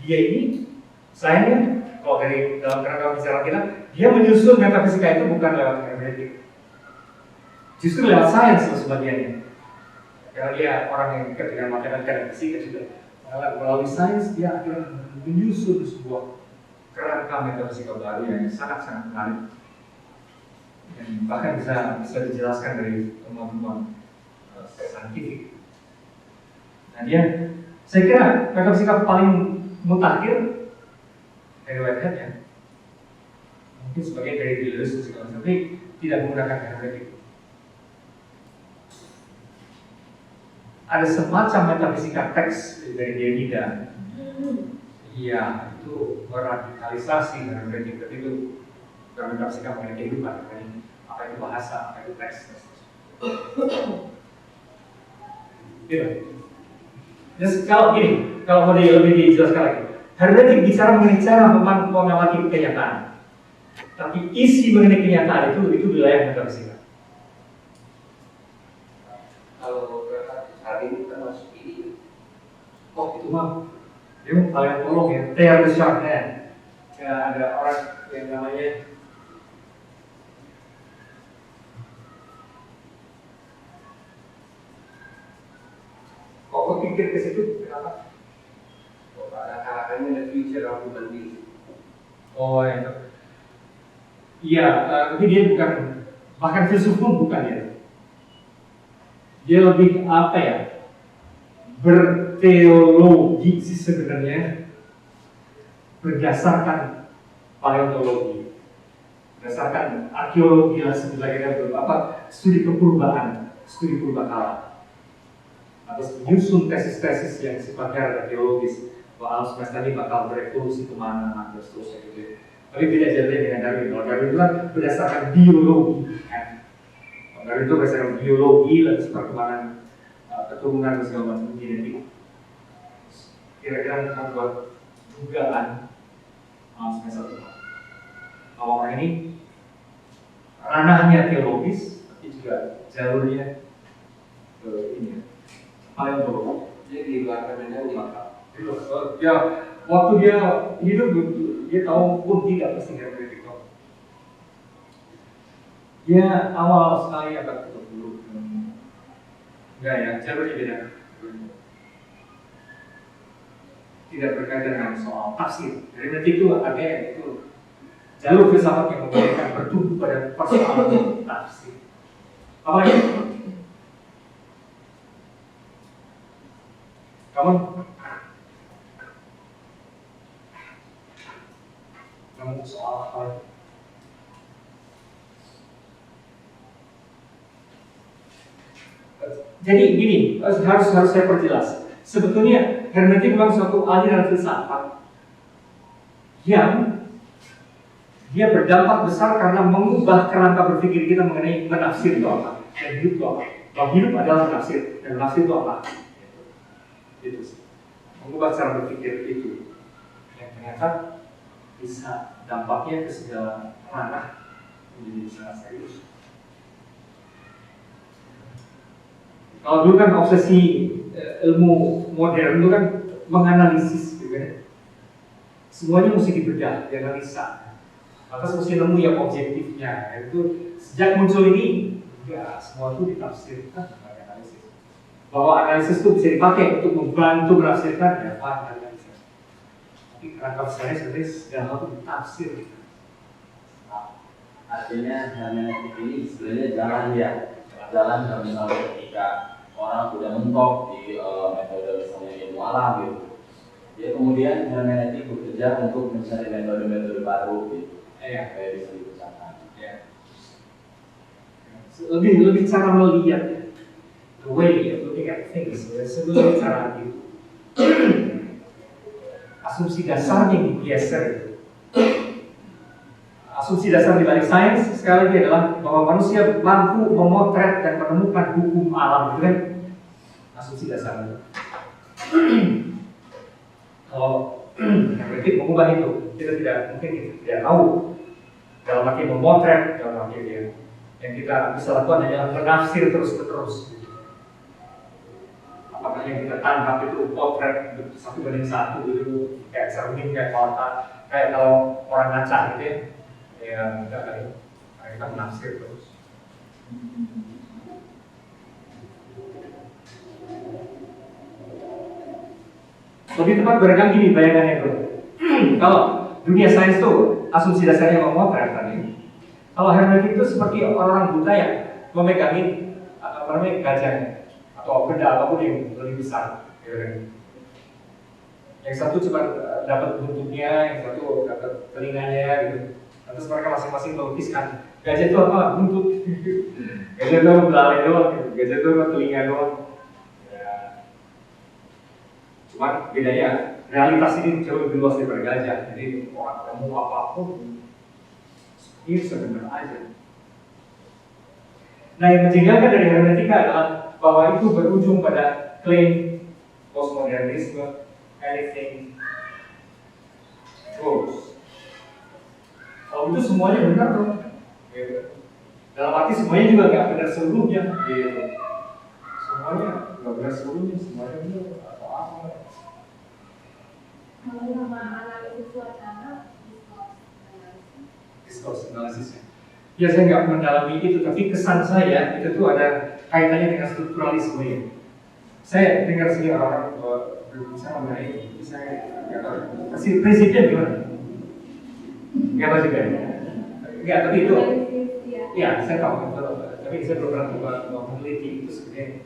dia ini, sayangnya kalau dari dalam kerangka bicara kita, dia menyusun metafisika itu bukan lewat hermeneutik, justru lewat sains sebagiannya. Karena dia orang yang dekat dengan matematika dan fisika juga, melalui sains dia akhirnya menyusun sebuah kerangka metafisika baru yang sangat-sangat menarik. Dan bahkan bisa dijelaskan dari teman-teman saintifik. Nah saya kira metafisika paling mutakhir dari Whitehead ya, mungkin sebagian dari Deleuze segala macam, tapi tidak menggunakan hermeneutik. Ada semacam metafisika teks dari Derrida Iya, itu radikalisasi hermeneutik itu menafsirkan mengenai kehidupan, apa itu bahasa, apa itu teks. Gitu. Jadi kalau gini, kalau mau lebih dijelaskan lagi, hermeneutik bicara mengenai cara mengamati kenyataan, tapi isi mengenai kenyataan itu wilayah metafisika. Kalau hari ini kan masuk ini. Oh itu mah, dia paling tolong ya, tear the sharp hand. Ya, ada orang yang namanya kok pikir ke situ, kenapa? Oh, akan the future of human being. Oh itu. Iya, tapi dia bukan, bahkan filsuf pun bukan ya. Dia lebih apa ya? Berteologi sih sebenarnya, berdasarkan paleontologi, berdasarkan arkeologi lah sebagainya, studi kepurbaan, studi purbakala. Terus menyusun tesis-tesis yang sifatnya teologis, bahwa alam semesta ini bakal berevolusi kemana, dan seterusnya gitu. Tapi beda jalurnya dengan Darwin. Kalau Darwin itu kan berdasarkan biologi, kan? Kalau Darwin itu berdasarkan biologi, lalu perkembangan keturunan dan segala macam genetik. Kira-kira membuat dugaan alam semesta itu. Kalau orang ini ranahnya teologis, tapi juga jalurnya ke ini. Paleontologi. Jadi di luar kemenangan di Ya, waktu dia hidup, dia tahu pun tidak pasti hermeneutik kok. Dia awal sekali agak dulu. Enggak ya, jalurnya beda. Tidak berkaitan dengan soal tafsir. Hermeneutik itu artinya itu jalur filsafat yang memberikan bertumbuh pada persoalan tafsir. Apa lagi? Kamu soal apa? Jadi gini, harus saya perjelas. Sebetulnya hermeneutik memang suatu aliran filsafat yang dia berdampak besar karena mengubah kerangka berpikir kita mengenai menafsir itu apa dan hidup itu apa. Bahwa hidup adalah menafsir dan menafsir itu apa. Itu sih. Mengubah cara berpikir itu yang ternyata bisa dampaknya ke segala ranah menjadi sangat serius. Kalau dulu kan obsesi ilmu modern itu kan menganalisis gitu kan. Semuanya mesti dibedah, dianalisa. Atas mesti nemu yang objektifnya. Itu sejak muncul ini, ya semua itu ditafsirkan sebagai analisis. Bahwa analisis itu bisa dipakai untuk membantu menafsirkan, ya Pak, analisis. Tapi kerangka besarnya sebenarnya segala hal itu ditafsir. Artinya hermeneutik ini sebenarnya jalan ya, jalan misalnya ketika orang sudah mentok di metode misalnya ilmu alam gitu, dia kemudian hermeneutik bekerja untuk mencari metode-metode baru gitu, kayak bisa diusahakan. Lebih cara melihat, the way of looking at things, sebelum cara itu. Asumsi dasarnya digeser itu. Asumsi dasar di balik sains sekali lagi adalah bahwa manusia mampu memotret dan menemukan hukum alam, gitu kan? Asumsi dasarnya. Kalau hermeneutik mengubah itu, kita tidak tahu dalam arti memotret, dalam arti dia. Yang kita bisa lakukan adalah menafsir terus-menerus. Apakah yang kita tangkap itu potret 1:1 gitu, kayak cermin, kayak kotak, kayak kalau orang ngaca gitu ya. Ya enggak kali, kita menafsir terus. Lebih tepat barangkali gini bayangannya bro. Kalau dunia sains tuh asumsi dasarnya memotret tadi. Kalau hermeneutik itu seperti orang buta yang memegangin gajah atau benda apapun yang lebih besar. Yang satu cuma dapat bentuknya, yang satu dapat telinganya gitu. Terus mereka masing-masing melukiskan gajah itu apa? Buntut. Gajah itu belalai doang, gajah itu telinga doang. Ya. Cuman bedanya realitas ini jauh lebih luas daripada gajah. Jadi orang ketemu apapun ini sebenarnya aja. Nah, yang menjengkelkan dari hermeneutika adalah bahwa itu berujung pada klaim postmodernisme, anything goes. Kalau itu semuanya benar dong. Gitu. Dalam arti semuanya juga nggak benar seluruhnya. Gitu. Semuanya nggak benar seluruhnya, semuanya benar atau apa? Kalau nama analisis wacana, Discourse analysis. Ya saya nggak mendalami itu, tapi kesan saya itu tuh ada kaitannya dengan strukturalisme ya. Saya dengar sini orang berbicara mengenai ini, saya nggak tahu. Kasih prinsipnya gimana? Nggak tahu juga ya. Nggak, tapi itu. Ya, saya tahu itu, tapi saya belum pernah meneliti itu sebenarnya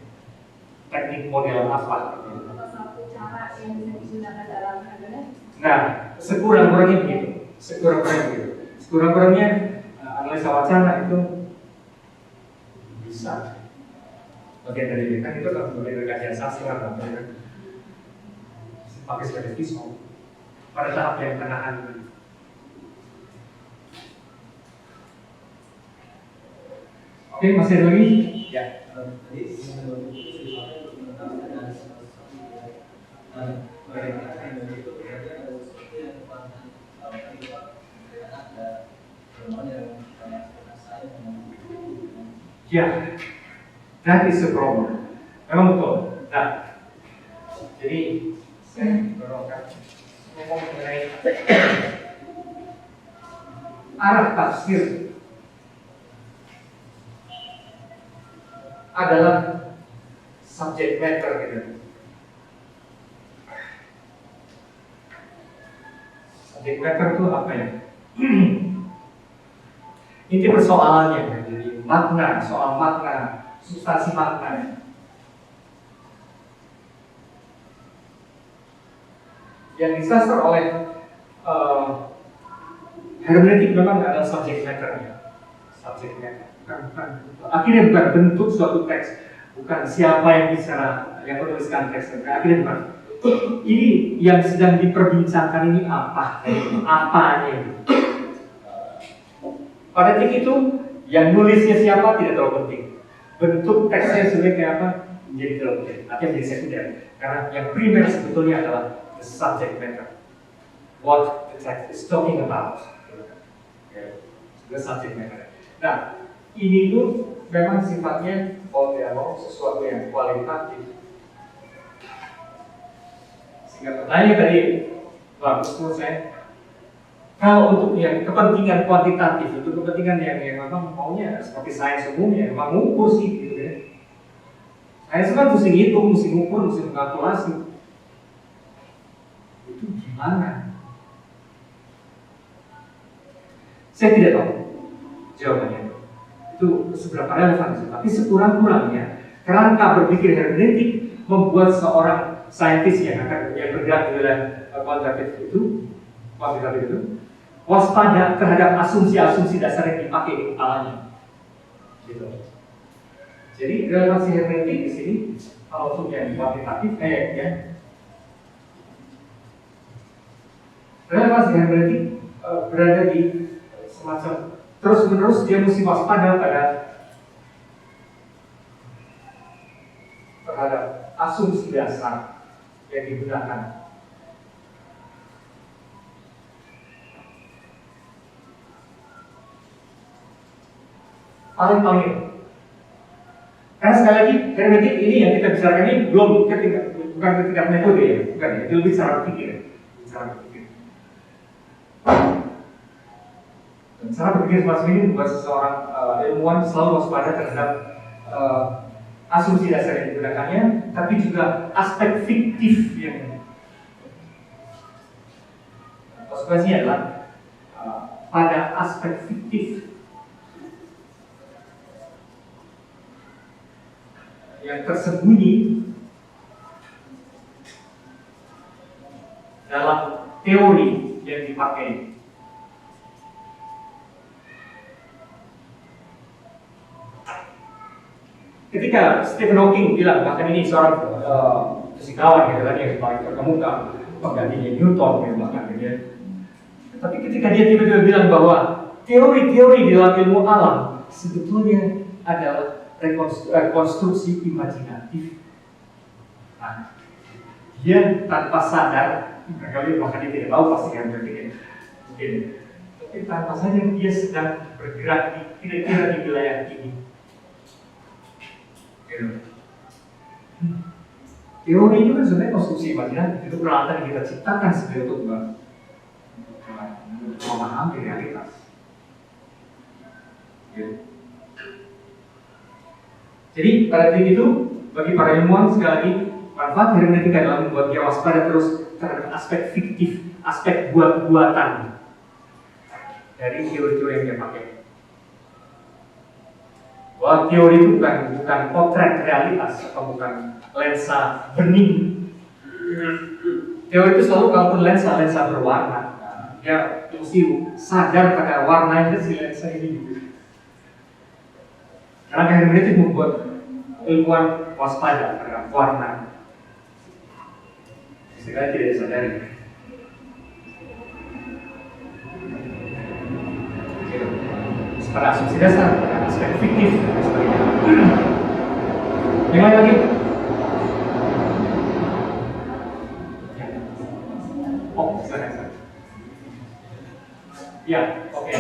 teknik model apa. atau satu cara yang bisa digunakan dalam hermeneutik. Nah, sekurang-kurangnya begitu. Sekurang-kurangnya analisa wacana itu bisa bagian dari kan itu kan bagian dari kajian sastra kan, pakai sebagai pisau pada tahap yang tenahan. Oke, masih ada lagi? Ya. Ya, that is a problem. Memang betul. Nah, jadi saya baru akan ngomong mengenai arah tafsir adalah subject matter gitu. Subject matter itu apa ya? Inti persoalannya kan, jadi makna, soal makna, substansi makna. Yang disasar oleh hermeneutik memang adalah subject matter, subject matter. Akhirnya bukan bentuk suatu teks, bukan siapa yang bicara, yang menuliskan teks. Akhirnya bukan. Ini yang sedang diperbincangkan ini apa? Apanya? Pada titik itu, yang nulisnya siapa tidak terlalu penting. Bentuk teksnya sebenarnya kayak apa menjadi terlalu penting. Artinya menjadi sekunder. Karena yang primer sebetulnya adalah the subject matter. What the text is talking about. The subject matter. Nah, ini tuh memang sifatnya kalau tidak mau sesuatu yang kualitatif. Sehingga pertanyaan tadi bagus menurut saya. Kalau untuk yang kepentingan kuantitatif, untuk kepentingan yang memang maunya seperti sains umumnya, memang ngukur sih gitu ya. Sains kan mesti ngitung, mesti ngukur, mesti mengkalkulasi. Itu gimana? Saya tidak tahu jawabannya. Itu seberapa relevan, tapi sekurang-kurangnya kerangka berpikir hermeneutik membuat seorang saintis yang bergerak di wilayah kuantitatif itu waspada terhadap asumsi-asumsi dasar yang dipakai di kepalanya. Gitu. Jadi relevansi hermeneutik di sini kalau untuk yang kuantitatif ya. Relevansi hermeneutik berada di semacam terus-menerus dia mesti waspada terhadap asumsi dasar yang digunakan. Paling. Karena sekali lagi hermeneutik ini yang kita bicarakan ini bukan ketika metode ya, bukan ya, itu lebih cara berpikir. Dan cara berpikir semacam ini membuat seseorang ilmuwan selalu waspada terhadap asumsi dasar yang digunakannya, tapi juga aspek fiktif yang konsekuensinya adalah pada aspek fiktif yang tersembunyi dalam teori yang dipakai. Ketika Stephen Hawking bilang, bahkan ini seorang fisikawan gitu kan yang paling terkemuka, penggantinya Newton ya bahkan ya. Tapi ketika dia tiba-tiba bilang bahwa teori-teori di dalam ilmu alam sebetulnya adalah rekonstruksi imajinatif. Nah, dia tanpa sadar, barangkali bahkan dia tidak tahu pasti kan berpikir mungkin, tapi tanpa sadar dia sedang bergerak di kira-kira di wilayah ini. Teori itu kan sebenarnya konstruksi imajinatif, itu peralatan yang kita ciptakan sebenarnya untuk memahami realitas. Jadi pada titik itu bagi para ilmuwan sekali lagi manfaat hermeneutika adalah membuat dia waspada terus terhadap aspek fiktif, aspek buat-buatan dari teori-teori yang dia pakai. Bahwa teori itu bukan potret realitas atau bukan lensa bening. Teori itu selalu kalaupun lensa berwarna, dia mesti sadar pada warnanya si lensa ini gitu. Karena hermeneutik membuat ilmuwan waspada terhadap warna. Sekali tidak disadari. Pada asumsi dasar, aspek fiktif dan sebagainya. Yang lain lagi? Oh, silakan. Ya, oke.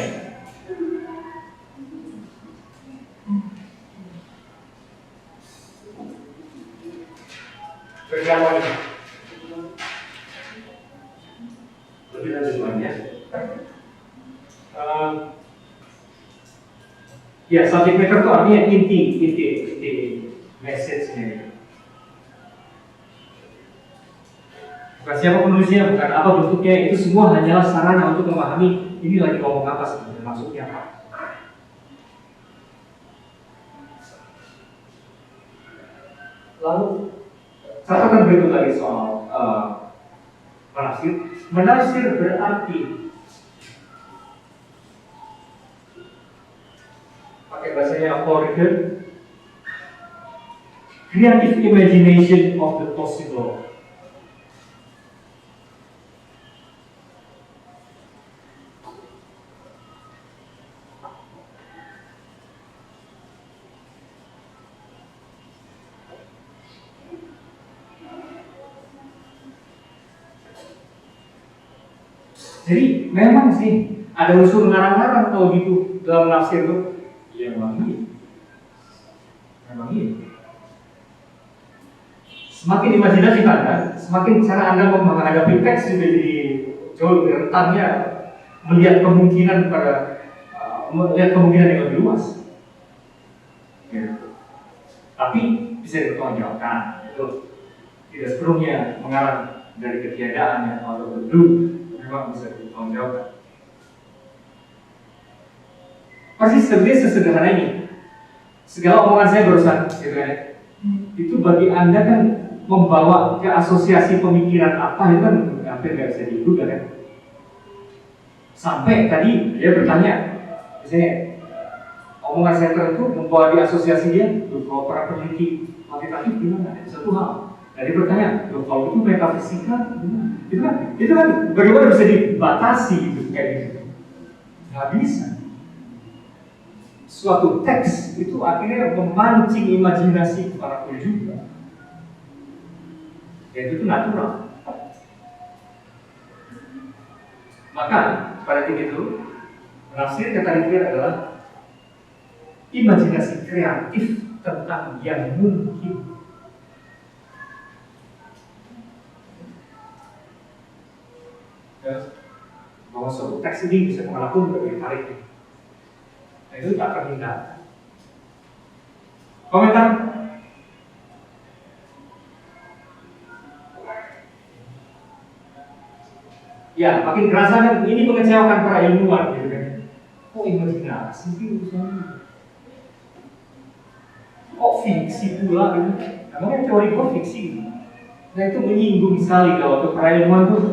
Berapa lagi? Lebih lanjut lagi ya. Ya, subject matter itu artinya inti message-nya. Bukan siapa penulisnya, bukan apa bentuknya, itu semua hanyalah sarana untuk memahami ini lagi ngomong apa sebenarnya, maksudnya apa. Lalu catatan berikut lagi soal menafsir. Menafsir berarti pakai bahasanya Horkheimer, creative imagination of the possible. Jadi memang sih ada unsur ngarang-ngarang kalau gitu dalam menafsir itu. Ya memang iya. Semakin imajinatif Anda, semakin cara Anda menghadapi teks juga jadi jauh lebih rentannya melihat kemungkinan yang lebih luas. Ya. Tapi bisa dipertanggungjawabkan, itu tidak sepenuhnya mengarang dari ketiadaan atau betul, memang bisa dipertanggungjawabkan. Pasti sebenarnya sesederhana ini. Segala omongan saya barusan, gitu kan? Itu bagi Anda kan membawa ke asosiasi pemikiran apa itu kan hampir nggak bisa diduga kan? Sampai tadi dia bertanya, misalnya omongan saya tertentu membawa di asosiasi dia, kalau para peneliti kuantitatif gimana? Satu hal. Nah, dia bertanya, kalau itu metafisika, itu kan bagaimana bisa dibatasi gitu kayak gitu? Nggak bisa. Suatu teks itu akhirnya memancing imajinasi para juga. Dan itu natural. Maka pada titik itu menafsir kata dikir adalah imajinasi kreatif tentang yang mungkin. Bahwa suatu teks ini bisa kemanapun berbagai tarik. Nah, itu tak terhindar. Komentar? Ya, makin kerasa kan ini mengecewakan para ilmuwan gitu kan. Kok imajinasi sih urusannya? Kok fiksi pula gitu? Namanya teori kok fiksi. Nah, itu menyinggung sekali kalau untuk para ilmuwan tuh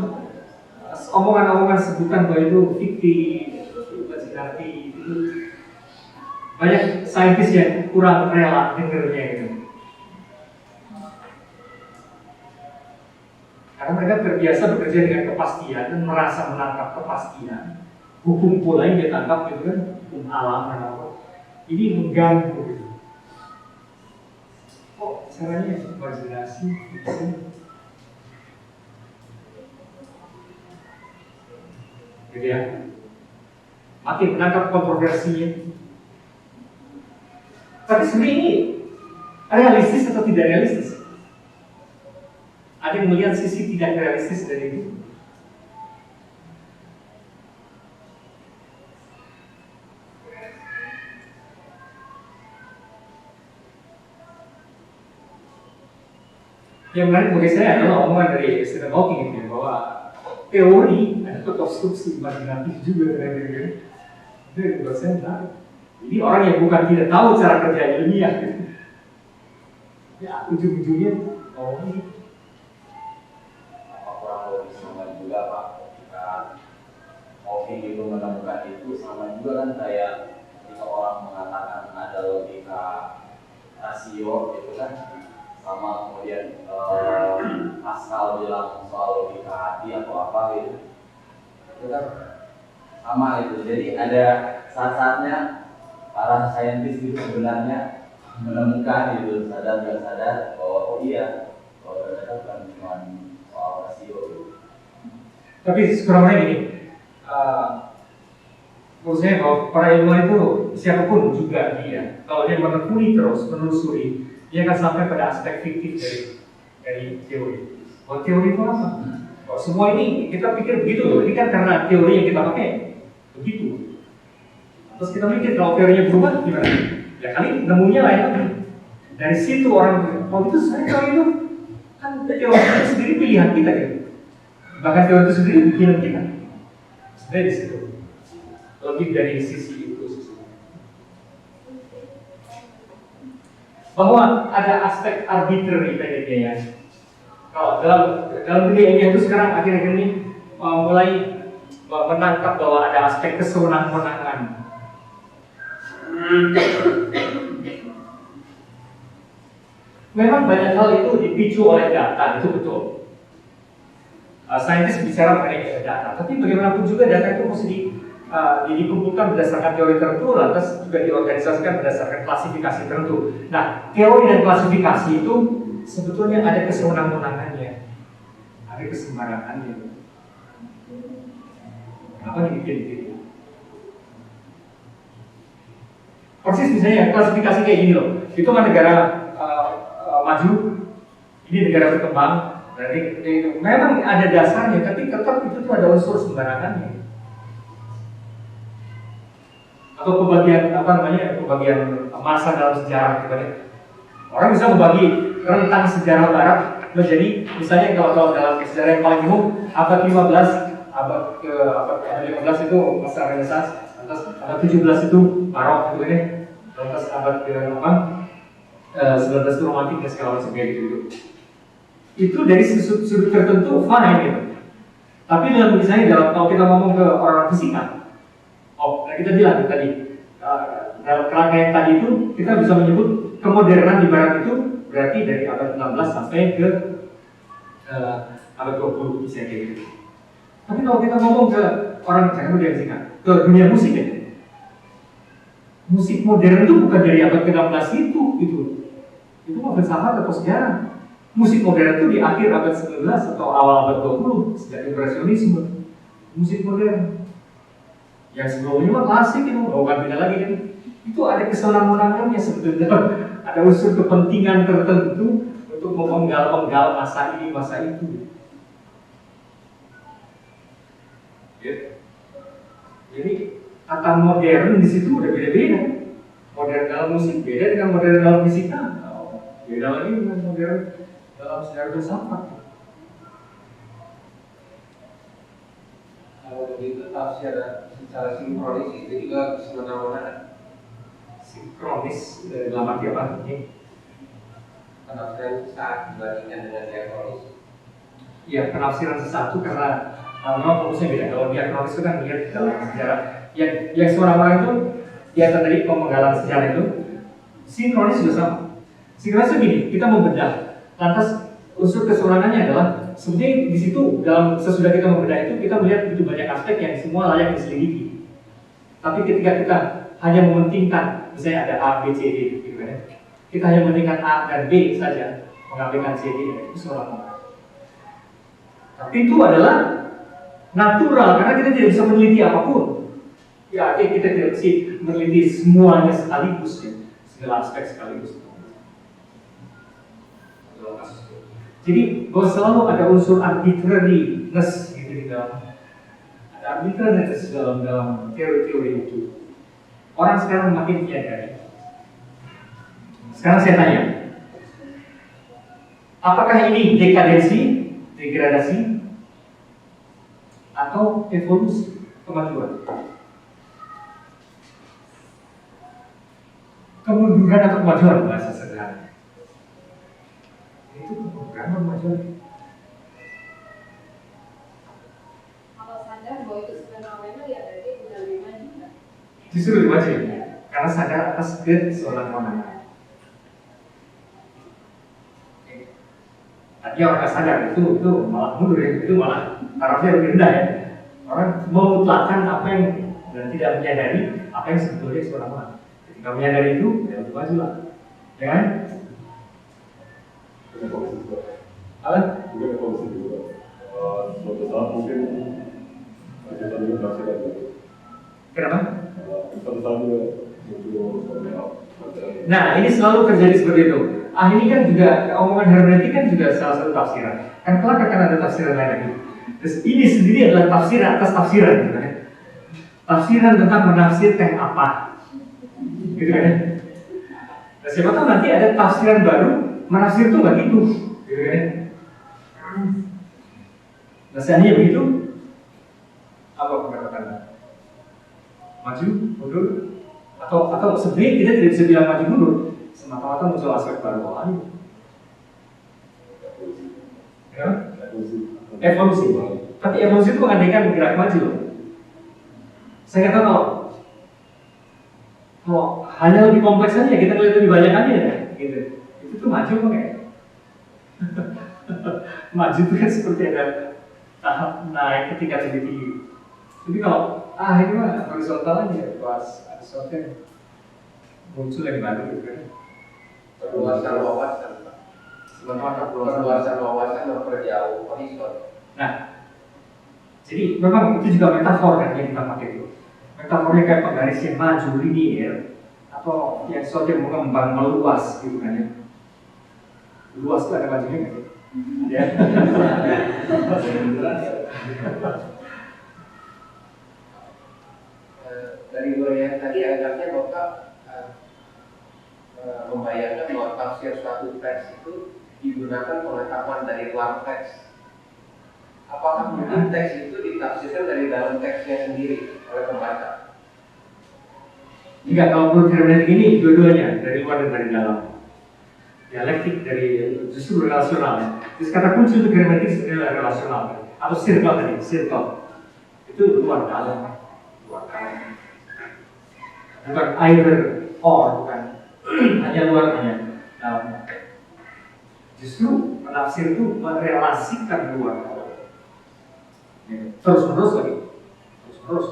omongan-omongan sebutan bahwa itu fiktif, imajinatif itu. Banyak saintis yang kurang rela dengernya gitu. Karena Karena mereka terbiasa bekerja dengan kepastian dan merasa menangkap kepastian. Hukum pula yang dia tangkap itu kan hukum alam dan apa. Ini mengganggu. Gitu. Kok caranya imajinasi gitu. Gitu ya. Makin menangkap kontroversinya. Tapi sebenarnya ini realistis atau tidak realistis? Ada yang melihat sisi tidak realistis dari itu? Yang menarik bagi saya adalah omongan dari Stephen Hawking itu bahwa teori ada konstruksi imajinatif juga dari itu yang buat saya menarik. Jadi orang yang bukan tidak tahu cara kerja ilmiah, ya ujung-ujungnya ini. Kurang lebih sama juga Pak, ketika Hawking itu menemukan itu sama juga kan kayak ketika orang mengatakan ada logika rasio itu kan, sama kemudian Pascal bilang soal logika hati atau apa gitu, itu kan sama itu. Jadi ada saat-saatnya para saintis itu sebenarnya menemukan gitu, sadar nggak sadar bahwa oh iya, bahwa ternyata bukan cuma soal rasio gitu. Tapi sekurang-kurangnya gini, menurut saya bahwa para ilmuwan itu siapapun juga dia, kalau dia menekuni terus, menelusuri, dia akan sampai pada aspek fiktif dari teori. Bahwa teori itu apa? Bahwa semua ini kita pikir begitu, ini kan karena teori yang kita pakai begitu. Terus kita mikir kalau teorinya berubah gimana? Ya kali nemunya lain lagi. Dari situ orang oh itu saya kalau itu kan teori itu sendiri pilihan kita gitu. Bahkan teori itu sendiri pilihan kita. Sebenarnya di situ. Lebih dari sisi itu. Bahwa ada aspek arbitrary tadi ya. Kalau dalam dunia ilmiah itu sekarang akhir-akhir ini mulai menangkap bahwa ada aspek kesewenang-wenangan. Memang banyak hal itu dipicu oleh data, itu betul. Saintis bicara mengenai data, tapi bagaimanapun juga data itu mesti dikumpulkan berdasarkan teori tertentu, lantas juga diorganisasikan berdasarkan klasifikasi tertentu. Nah, teori dan klasifikasi itu sebetulnya ada kesewenang-wenangannya, ada kesembarangannya. Apa yang dipilih? Persis misalnya klasifikasi kayak gini loh, itu kan negara maju, ini negara berkembang, berarti memang ada dasarnya, tapi tetap itu tuh ada unsur sembarangannya. Atau pembagian pembagian masa dalam sejarah gitu. Orang bisa membagi rentang sejarah barat menjadi misalnya kalau dalam sejarah yang paling umum abad 15, abad 15 itu masa Renaissance, lantas abad 17 itu barok gitu ini. Lantas abad ke-8, 19 itu romantik dan segala macam kayak gitu. Itu dari sudut tertentu fine gitu. Tapi dalam misalnya kalau kita ngomong ke orang fisika, kita bilang tadi dalam kerangka yang tadi itu kita bisa menyebut kemodernan di barat itu berarti dari abad 16 sampai ke abad 20 misalnya kayak gitu. Tapi kalau kita ngomong ke orang fisika, ke dunia musik ya. Musik modern itu bukan dari abad ke-16 itu mah filsafat atau sejarah. Musik modern itu di akhir abad 19 atau awal abad 20 sejak impresionisme. Musik modern yang sebelumnya mah klasik itu, bukan beda lagi kan. Itu ada kesenang-senangannya sebetulnya, ada unsur kepentingan tertentu untuk memenggal-penggal masa ini masa itu. Jadi kata modern di situ udah beda-beda. Modern dalam musik beda dengan modern dalam fisika. Beda lagi dengan modern dalam sejarah filsafat. Kalau begitu tafsir secara sinkronis itu juga kesemena-menangan. Sinkronis dalam arti apa? Penafsiran sesaat dibandingkan dengan diakronis. Iya, penafsiran sesuatu karena memang fokusnya beda. Kalau diakronis itu kan melihat dalam sejarah. Yang semena-mena itu di atas tadi pemenggalan sejarah itu, sinkronis juga sama. Sinkronis itu gini, kita membedah. Lantas unsur kesewenangannya adalah sebenarnya di situ dalam sesudah kita membedah itu kita melihat begitu banyak aspek yang semua layak diselidiki. Tapi ketika kita hanya mementingkan misalnya ada A, B, C, D gitu kan ya. Kita hanya mementingkan A dan B saja, mengabaikan C, D, itu salah. Tapi itu adalah natural karena kita tidak bisa meneliti apapun. Ya, kita tidak bisa meneliti semuanya sekaligus ya, segala aspek sekaligus. Jadi bahwa selalu ada unsur arbitrariness gitu di dalam, ada arbitrariness dalam teori-teori itu. Orang sekarang makin menyadari. Sekarang saya tanya, apakah ini dekadensi, degradasi, atau evolusi, kemajuan? Kemunduran atau kemajuan bahasa sederhana. Itu kemunduran atau kemajuan. Kalau sadar bahwa itu fenomena ya berarti udah lebih maju kan? Justru lebih maju ya, karena sadar atas kesewenang-wenangan. Tadi orang nggak sadar itu malah mundur ya, itu malah tarafnya lebih rendah ya. Orang memutlakkan apa yang dan tidak menyadari apa yang sebetulnya sewenang-wenang. Ketika menyadari itu, ya lebih maju lah, ya kan? Alan? Juga evolusi juga. Suatu saat mungkin kita juga merasakan itu. Kenapa? Suatu saat juga muncul. Nah, ini selalu terjadi seperti itu. Ini kan juga omongan hermeneutik kan juga salah satu tafsiran. Kan kelak akan ada tafsiran lain lagi. Terus ini sendiri adalah tafsiran atas tafsiran, gitu kan? Tafsiran tentang menafsirkan apa, gitu kan? Nah, siapa tahu nanti ada tafsiran baru menafsir itu nggak gitu, gitu kan? Nah, seandainya begitu, apa pendapat Anda? Maju, mundur, atau sebenarnya kita tidak bisa bilang maju mundur, semata-mata muncul aspek baru lagi. Ya? Evolusi. Tapi evolusi itu mengandaikan gerak maju loh. Saya kata kalau hanya lebih kompleks aja kita lihat lebih banyak aja ya, gitu. Itu tuh maju kok kayak. Maju itu kan seperti ada tahap naik ke tingkat lebih tinggi. Jadi kalau ini mah horizontal aja, pas ada sesuatu yang muncul yang baru gitu kan. Perluasan wawasan, perluasan wawasan memperjauh horizon. Nah, jadi memang itu juga metafor kan yang kita pakai itu. Metafornya kayak penggaris yang maju linear atau yang sesuatu yang mengembang meluas gitu kan ya. Luas itu ada majunya nggak sih? Ya. Dari dua yang tadi agaknya Bapak membayangkan bahwa tafsir suatu teks itu digunakan pengetahuan dari luar teks. Apakah mungkin teks itu ditafsirkan dari dalam teksnya sendiri oleh pembaca? Enggak, kalau menurut hermeneutik ini dua-duanya dari luar dan dari dalam. Dialektik dari justru relasional. Terus kata kunci untuk hermeneutik adalah relasional atau circle tadi, circle itu luar dalam, luar dalam. Bukan either or, bukan hanya luar hanya dalam. Justru penafsir itu merelasikan luar dalam. Terus menerus lagi, terus menerus.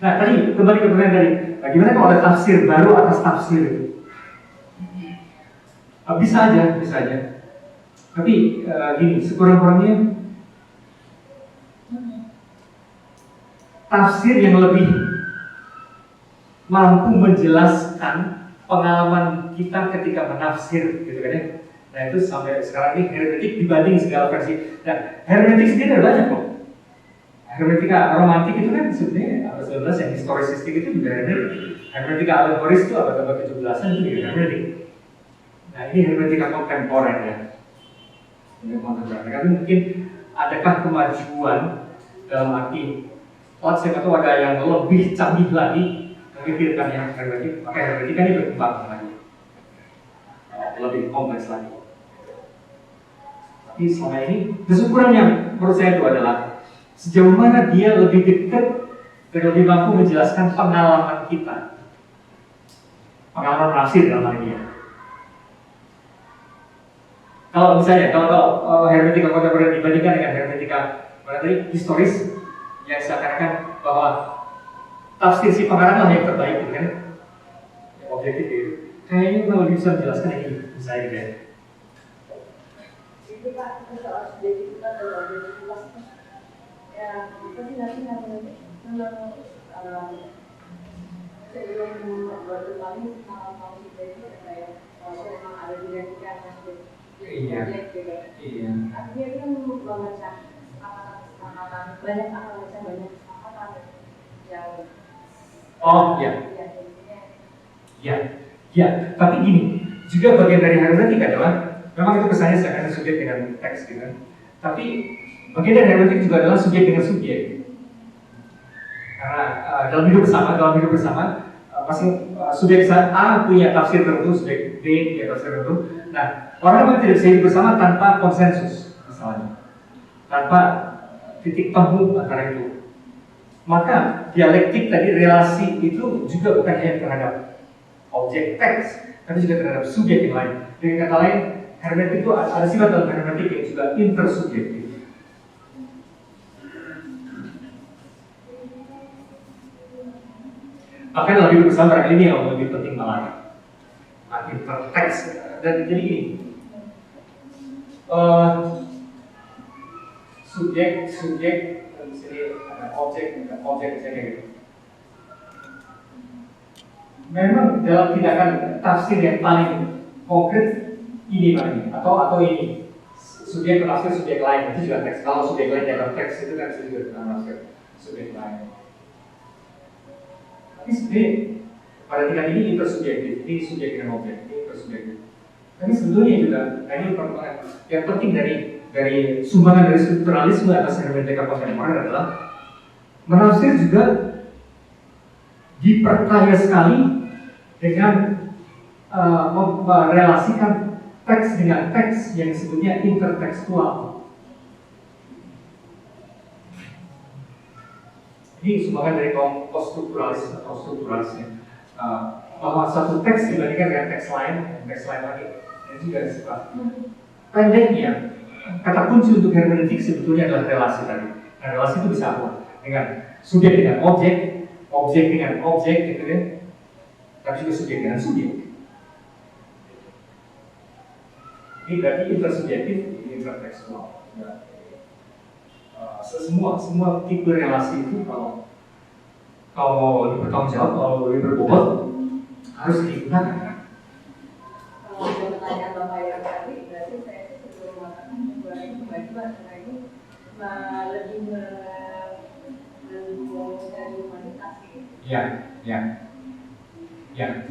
Nah tadi kembali ke pertanyaan tadi, bagaimana kalau ada tafsir baru atas tafsir itu? Bisa aja. Tapi gini, sekurang-kurangnya tafsir yang lebih mampu menjelaskan pengalaman kita ketika menafsir, gitu kan ya. Nah itu sampai sekarang ini hermeneutik dibanding segala versi. Dan hermeneutik sendiri ada banyak kok. Hermeneutika romantik itu kan sebenarnya abad 19 yang historisistik itu juga hermeneutik. Hermeneutika alegoris itu abad 17-an itu juga hermeneutik. Nah ini hermeneutika kontemporer ya. Ini kontemporer. Tapi mungkin adakah kemajuan dalam arti siapa tahu ada yang lebih canggih lagi memikirkan yang hermeneutik, maka hermeneutika ini berkembang lagi, lebih kompleks lagi. Tapi selama ini kesyukuran yang menurut saya itu adalah sejauh mana dia lebih dekat dan lebih mampu menjelaskan pengalaman kita, pengalaman menafsir dalam hal ini. Kalau misalnya hermeneutika kontemporer dibandingkan dengan hermeneutika historis yang seakan-akan bahwa tafsir si pengarang lah yang terbaik gitu kan, yang objektif gitu. Kayaknya kita lebih bisa menjelaskan ini misalnya gitu ya. Itu Pak, itu soal subjektivitas dan objektivitas ya, apa sih nanti memang sebelum berkembang kalau subjektif kayak kalau memang ada dinamika aspek Iya. Iya. artinya itu kan membaca kesepakatan banyak membaca banyak kesepakatan yang Oh iya. Ya, ya. Tapi gini, juga bagian dari hermeneutik adalah memang itu kesannya seakan subjek dengan teks gitu kan. Tapi bagian dari hermeneutik juga adalah subjek dengan subjek. Karena dalam hidup bersama pasti subjek A punya tafsir tertentu, subjek B punya tafsir tertentu. Nah, orang memang tidak bisa hidup bersama tanpa konsensus, misalnya, tanpa titik temu antara itu. Maka dialektik tadi, relasi itu juga bukan hanya terhadap objek teks, tapi juga terhadap subjek yang lain. Dengan kata lain, hermeneutik itu ada sifat dalam hermeneutik yang juga intersubjektif. Bahkan lebih bersama barangkali ini yang lebih penting malah interteks. Dan jadi gini, subjek di sini ada objek misalnya gitu. Memang dalam tindakan tafsir yang paling konkret ini atau ini subjek menafsir subjek lain itu juga teks. Kalau subjek lain dalam teks itu kan juga menafsir subjek lain. Tapi sebenarnya pada tingkat ini intersubjektif, ini subjek dengan objek, ini intersubjektif. Tapi sebetulnya juga ini perkembangan yang penting dari sumbangan dari strukturalisme atas hermeneutika kontemporer adalah menafsir juga diperkaya sekali dengan merelasikan teks dengan teks yang disebutnya intertekstual. Ini sumbangan dari kaum post-strukturalis atau strukturalisnya, bahwa satu teks dibandingkan dengan teks lain lagi, ini juga sifat pendeknya. Kata kunci untuk hermeneutik sebetulnya adalah relasi tadi. Nah, relasi itu bisa apa? Dengan subjek dengan objek, objek dengan objek, gitu kan? Tapi juga subjek dengan subjek. Ini berarti intersubjektif, ini intertekstual. Ya. Semua tipe relasi itu kalau mau lebih bertanggung jawab, kalau lebih berbobot harus digunakan. Kalau ada pertanyaan Bapak yang tadi, berarti saya sebelum mengatakan bahwa ini lebih mendukung humanitas gitu. Ya,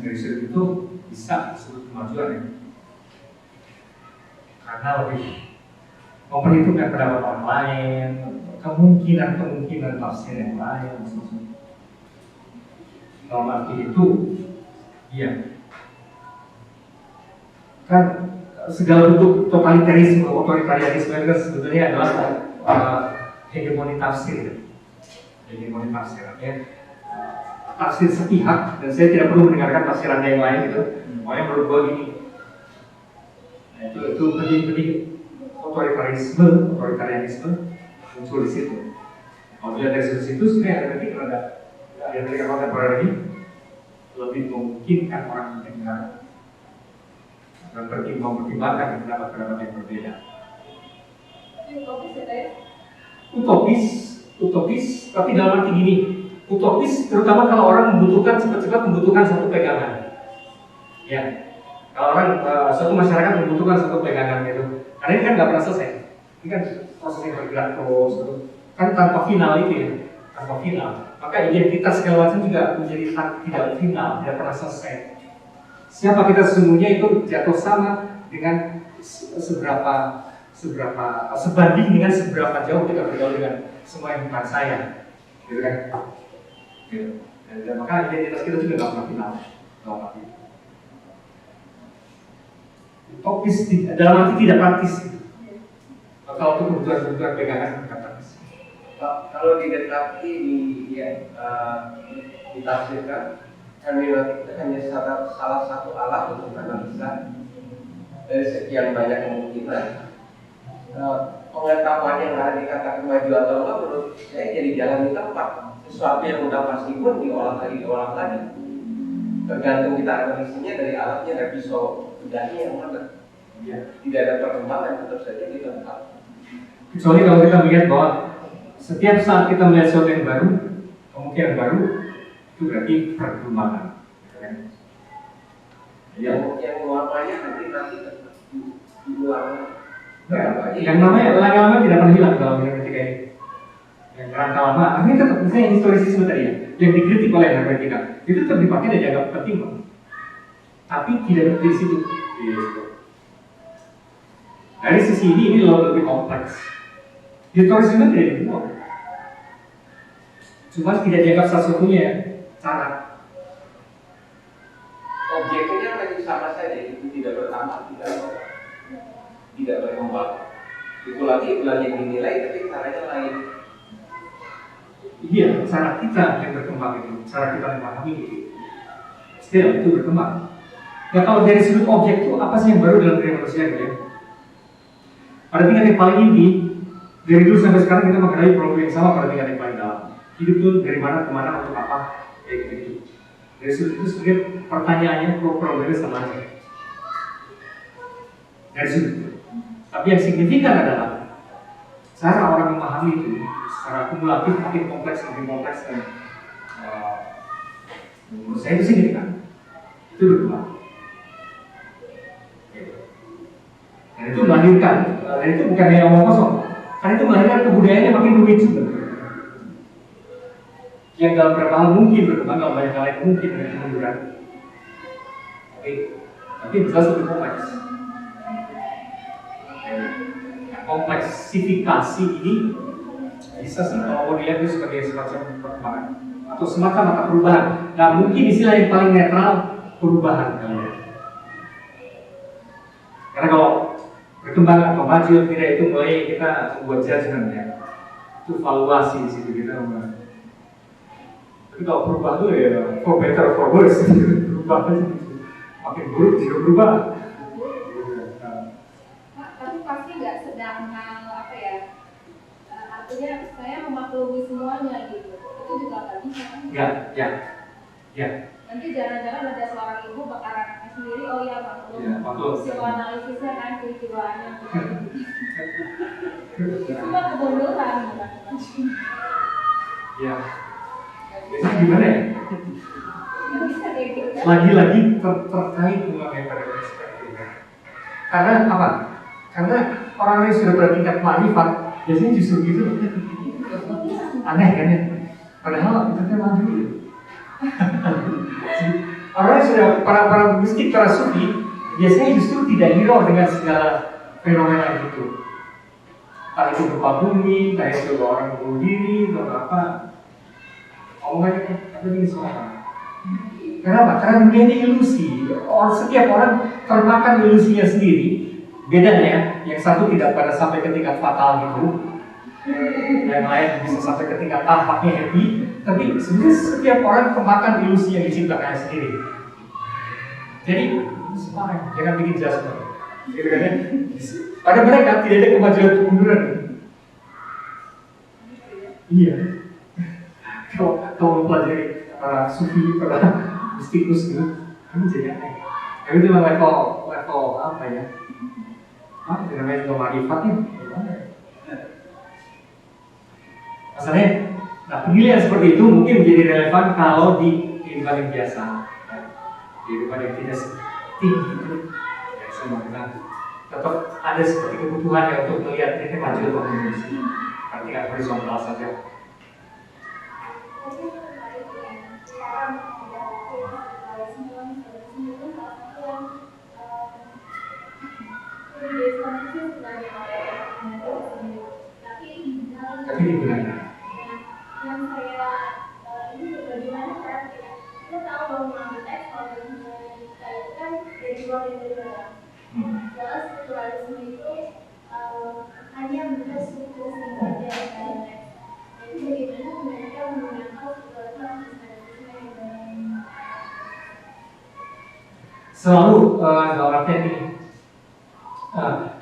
dari sudut itu bisa disebut kemajuan ya. Karena lebih memperhitungkan pendapat orang lain, kemungkinan tafsir yang lain, maksudnya. Dalam arti itu, iya. Kan segala bentuk totalitarisme, otoritarianisme itu kan sebetulnya adalah hegemoni tafsir. Hegemoni tafsir, ya. Tafsir sepihak, dan saya tidak perlu mendengarkan tafsiran yang lain gitu. Pokoknya menurut gue gini. Nah, itu penting otoritarianisme muncul di situ. Kalau dilihat dari situ sebenarnya nanti ada dari kontemporer ini lebih memungkinkan orang mendengar dan mempertimbangkan pendapat-pendapat yang berbeda. Utopis, tapi dalam arti gini, utopis terutama kalau orang cepat-cepat membutuhkan satu pegangan. Ya, kalau orang suatu masyarakat membutuhkan satu pegangan gitu. Karena ini kan nggak pernah selesai. Ini kan prosesnya bergerak terus, kan tanpa final itu ya, tanpa final. Maka identitas segala macam juga menjadi tidak final, tidak pernah selesai. Siapa kita sesungguhnya itu jatuh sama dengan sebanding dengan seberapa jauh kita bergaul dengan semua yang bukan saya, gitu kan? Gitu. Dan maka identitas kita juga nggak pernah final, dalam arti utopis dalam arti tidak praktis. Kalau untuk kebutuhan pegangan tidak praktis. Kalau didekati ditafsirkan, hermeneutik itu hanya salah satu alat untuk analisa dari sekian banyak kemungkinan, pengetahuan yang ada di kata maju atau enggak menurut saya jadi jalan di tempat. Sesuatu yang udah pasti pun diolah lagi. Tergantung kita analisinya dari alatnya, dari pisau pedangnya yang mana. Tidak ada perkembangan, tetap saja di tempat. Kecuali kalau kita melihat bahwa setiap saat kita melihat sesuatu yang baru, kemungkinan baru, itu berarti perkembangan. Yang lamanya kan nanti diulang. Yang namanya lama-lama tidak pernah hilang dalam hermeneutika ini. Yang kerangka lama, akhirnya tetap misalnya historisisme tadi ya, yang dikritik oleh hermeneutika, itu tetap dipakai dan dianggap penting, tapi tidak di situ. Dari sisi ini lebih kompleks. Historisisme tidak dibuang, cuma tidak dianggap satu-satunya cara. Objeknya masih sama saja, itu tidak bertambah, tidak berkembang. Itu lagi yang dinilai, tapi caranya lain. Iya, cara kita yang berkembang itu, cara kita memahami itu, still itu berkembang. Nah kalau dari sudut objek itu apa sih yang baru dalam diri manusia gitu ya? Pada tingkat yang paling inti, dari dulu sampai sekarang kita menghadapi problem yang sama pada tingkat yang paling dalam. Hidup itu dari mana ke mana untuk apa? Kayak gitu. Dari sudut itu sebenarnya pertanyaannya problemnya sama aja. Dari sudut itu. Tapi yang signifikan adalah cara orang memahami itu secara kumulatif makin kompleks dan menurut saya itu signifikan. Itu berkembang. Dan itu melahirkan, dan itu bukan hanya omong kosong, karena itu melahirkan kebudayaan yang makin rumit juga. Yang dalam beberapa hal mungkin berkembang, dalam banyak hal lain mungkin dengan kemunduran. Tapi jelas lebih kompleks. Kompleksifikasi ini bisa sih kalau mau dilihat itu sebagai semacam perkembangan atau semata-mata perubahan. Nah mungkin istilah yang paling netral perubahan kalian. Karena kalau berkembang atau maju tidak itu mulai kita membuat judgement ya, itu valuasi di situ kita. Tapi kalau perubahan itu ya for better for worse, berubah aja, makin buruk juga berubah. Tapi pasti nggak sedang hal apa ya, artinya saya memaklumi semuanya gitu, itu juga nggak bisa kan? Ya. Nanti jangan-jangan ada seorang ibu bakal anaknya sendiri, oh iya maklum, psikoanalisisnya kan kejiwaannya cuma kebodohan Ya. Jadi gimana ya? nggak bisa kayak gitu kan? Lagi-lagi terkait dengan yang pada perspektifnya. Karena apa? Karena orang yang sudah bertingkat makrifat biasanya justru gitu. Aneh kan ya? Padahal itu kan maju. Orang yang sudah para mistik, para sufi biasanya justru tidak hirau dengan segala fenomena itu. Entah itu gempa bumi, entah itu orang bunuh diri, atau apa. Omongannya apa ini semua. Kenapa? Karena dunia ini ilusi. Setiap orang termakan ilusinya sendiri. Bedanya, yang satu tidak pada sampai ke tingkat fatal gitu, yang lain bisa sampai ke tingkat tampaknya happy. Tapi sebenarnya setiap orang termakan ilusi yang diciptakannya sendiri. Jadi, jangan bikin judgement. Gitu kan ya? Pada mereka tidak ada kemajuan kemunduran. Iya. Kalau mempelajari para sufi, para mistikus gitu, kamu jadi aneh. Tapi itu level apa ya? Itu namanya juga marifatnya. Masalahnya, nah penilaian seperti itu mungkin menjadi relevan kalau di kehidupan yang biasa, kehidupan yang tidak tinggi itu, ya semua kita tetap ada seperti kebutuhannya untuk melihat ini maju atau mundur. Artinya horizontal saja. Tapi digunakan. Yang saya ini bagaimana kan kita tahu bahwa mengambil teks kalau itu kan dari luar dan dari dalam. Jelas strukturalisme itu hanya benar struktur saja dalam teks. Jadi bagaimana mereka menggunakan strukturalisme yang Selalu ada orang teknik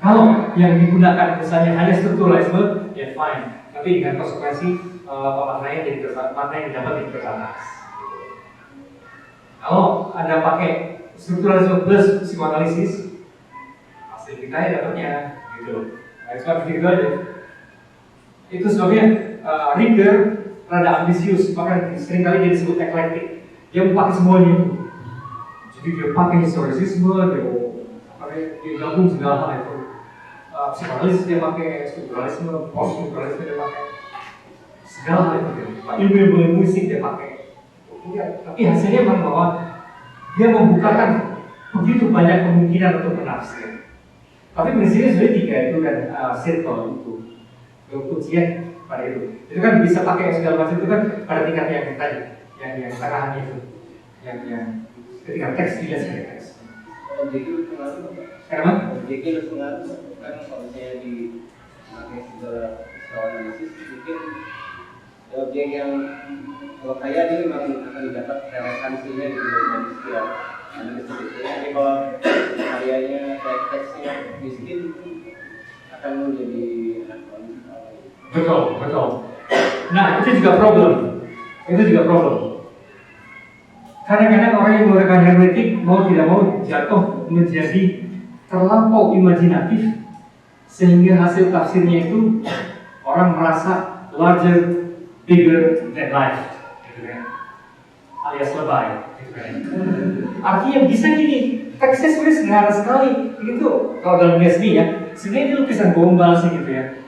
Kalau yang digunakan misalnya hanya strukturalisme, ya fine. Tapi dengan konsekuensi pemaknaan jadi makna yang dapat jadi terbatas. Kalau Anda pakai strukturalisme plus psikoanalisis, hasil kita ya dapatnya gitu. Nah, cuma begitu aja. Itu sebabnya Ringer rada ambisius, maka seringkali dia disebut eklektik. Dia mau pakai semuanya itu. Jadi dia pakai historisisme, dia gabung segala hal itu. Psikoanalis dia pakai, strukturalisme, post-strukturalisme dia pakai, segala hal itu. Ilmu musik dia pakai. Tapi hasilnya memang bahwa dia membukakan begitu banyak kemungkinan untuk menafsir. Tapi prinsipnya sudah tiga itu dan circle itu, kuncian pada itu. Itu kan bisa pakai segala macam itu kan pada tingkat yang tadi, yang tengahnya itu, yang ketika teks tidak sebagai teks. Jadi pengaruh. Kenapa? Jadi pengaruh kan kalau saya di pakai segala psikoanalisis mungkin objek yang kalau kaya dia memang akan didapat relevansinya di setiap analisis itu. Tapi kalau karyanya teksnya miskin akan menjadi Betul. Nah itu juga problem. Kadang-kadang orang yang menggunakan hermeneutik mau tidak mau jatuh menjadi terlampau imajinatif sehingga hasil tafsirnya itu orang merasa larger, bigger than life, gitu kan? Alias lebay. Gitu kan? Artinya bisa gini, teksnya sebenarnya sederhana sekali, begitu. Kalau dalam dunia seni ya, sebenarnya ini lukisan gombal sih gitu ya.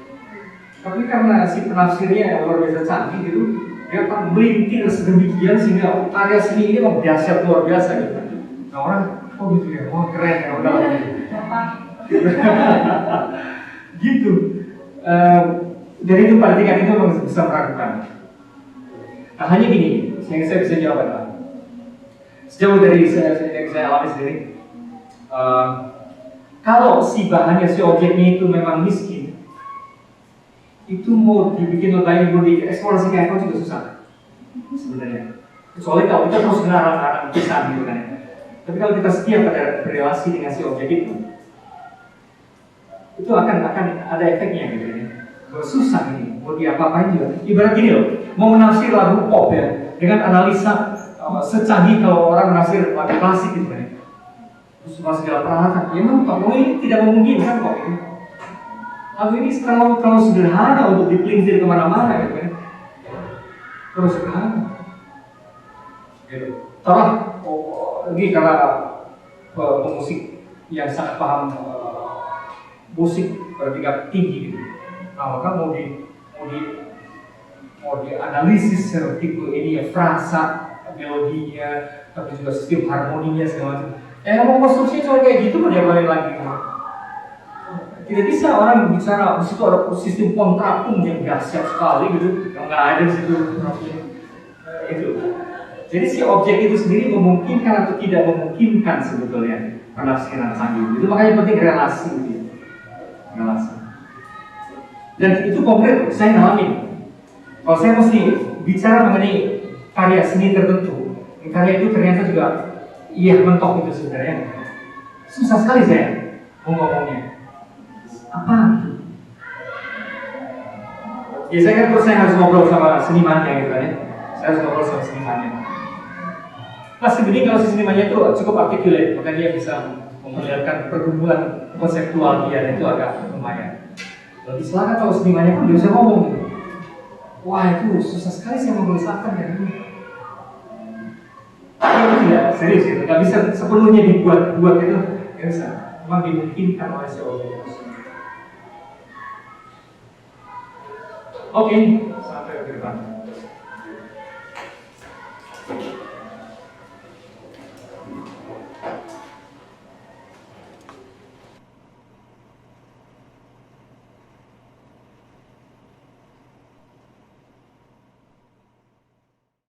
Tapi karena si penafsirnya luar biasa canggih gitu, dia akan melintir sedemikian sehingga karya seni ini dahsyat luar biasa gitu. Nah orang, oh gitu ya, oh keren ya udah gitu. Gitu. Dari itu pada tingkat itu memang bisa meragukan. Nah hanya gini, yang saya bisa jawab adalah sejauh dari yang saya alami sendiri, kalau si bahannya, si objeknya itu memang miskin, itu mau dibikin lebih mau dieksplorasi kayak apa juga susah sebenarnya. Kecuali kalau kita terus ngarang-ngarang pisah gitu kan. Tapi kalau kita setia pada berrelasi dengan si objek itu akan ada efeknya gitu ya. Susah ini, mau diapa-apain juga. Ibarat gini loh, mau menafsir lagu pop ya, dengan analisa secanggih kalau orang menafsir lagu klasik gitu kan. Terus segala peralatan, ya memang ini tidak memungkinkan kok ini. Lagu ini terlalu sederhana untuk dipelintir kemana-mana gitu kan. Terus sederhana. Gitu. Taruh lagi karena pemusik yang sangat paham musik bertingkat tinggi gitu. Nah, maka mau dianalisis secara tipe ini ya, frasa, melodinya, tapi juga sistem harmoninya segala macam. Mau konstruksi cuma kayak gitu mau diapain lagi? Tidak bisa orang bicara di situ ada sistem kontrapunkt yang dahsyat sekali gitu, yang nggak ada di situ. Itu. Jadi si objek itu sendiri memungkinkan atau tidak memungkinkan sebetulnya penafsiran canggih. Itu makanya penting relasi. Relasi. Dan itu konkret, saya ngalamin. Kalau saya mesti bicara mengenai karya seni tertentu, karya itu ternyata juga iya mentok itu sebenarnya. Susah sekali saya mau ngomongnya. Apa itu? Biasanya kan terus saya harus ngobrol sama senimannya gitu kan ya. Saya harus ngobrol sama senimannya. Pasti benih kalau si senimannya itu cukup articulate, maka dia bisa memperlihatkan pergumulan konseptual dia, dan itu agak lumayan. Lebih silakan kalau senimannya pun dia bisa ngomong gitu. Wah itu susah sekali saya menuliskan ya. Itu tidak serius gitu, nggak bisa sepenuhnya dibuat itu, nggak bisa. Memang dimungkinkan oleh si objek itu. Oke, sampai ke depan.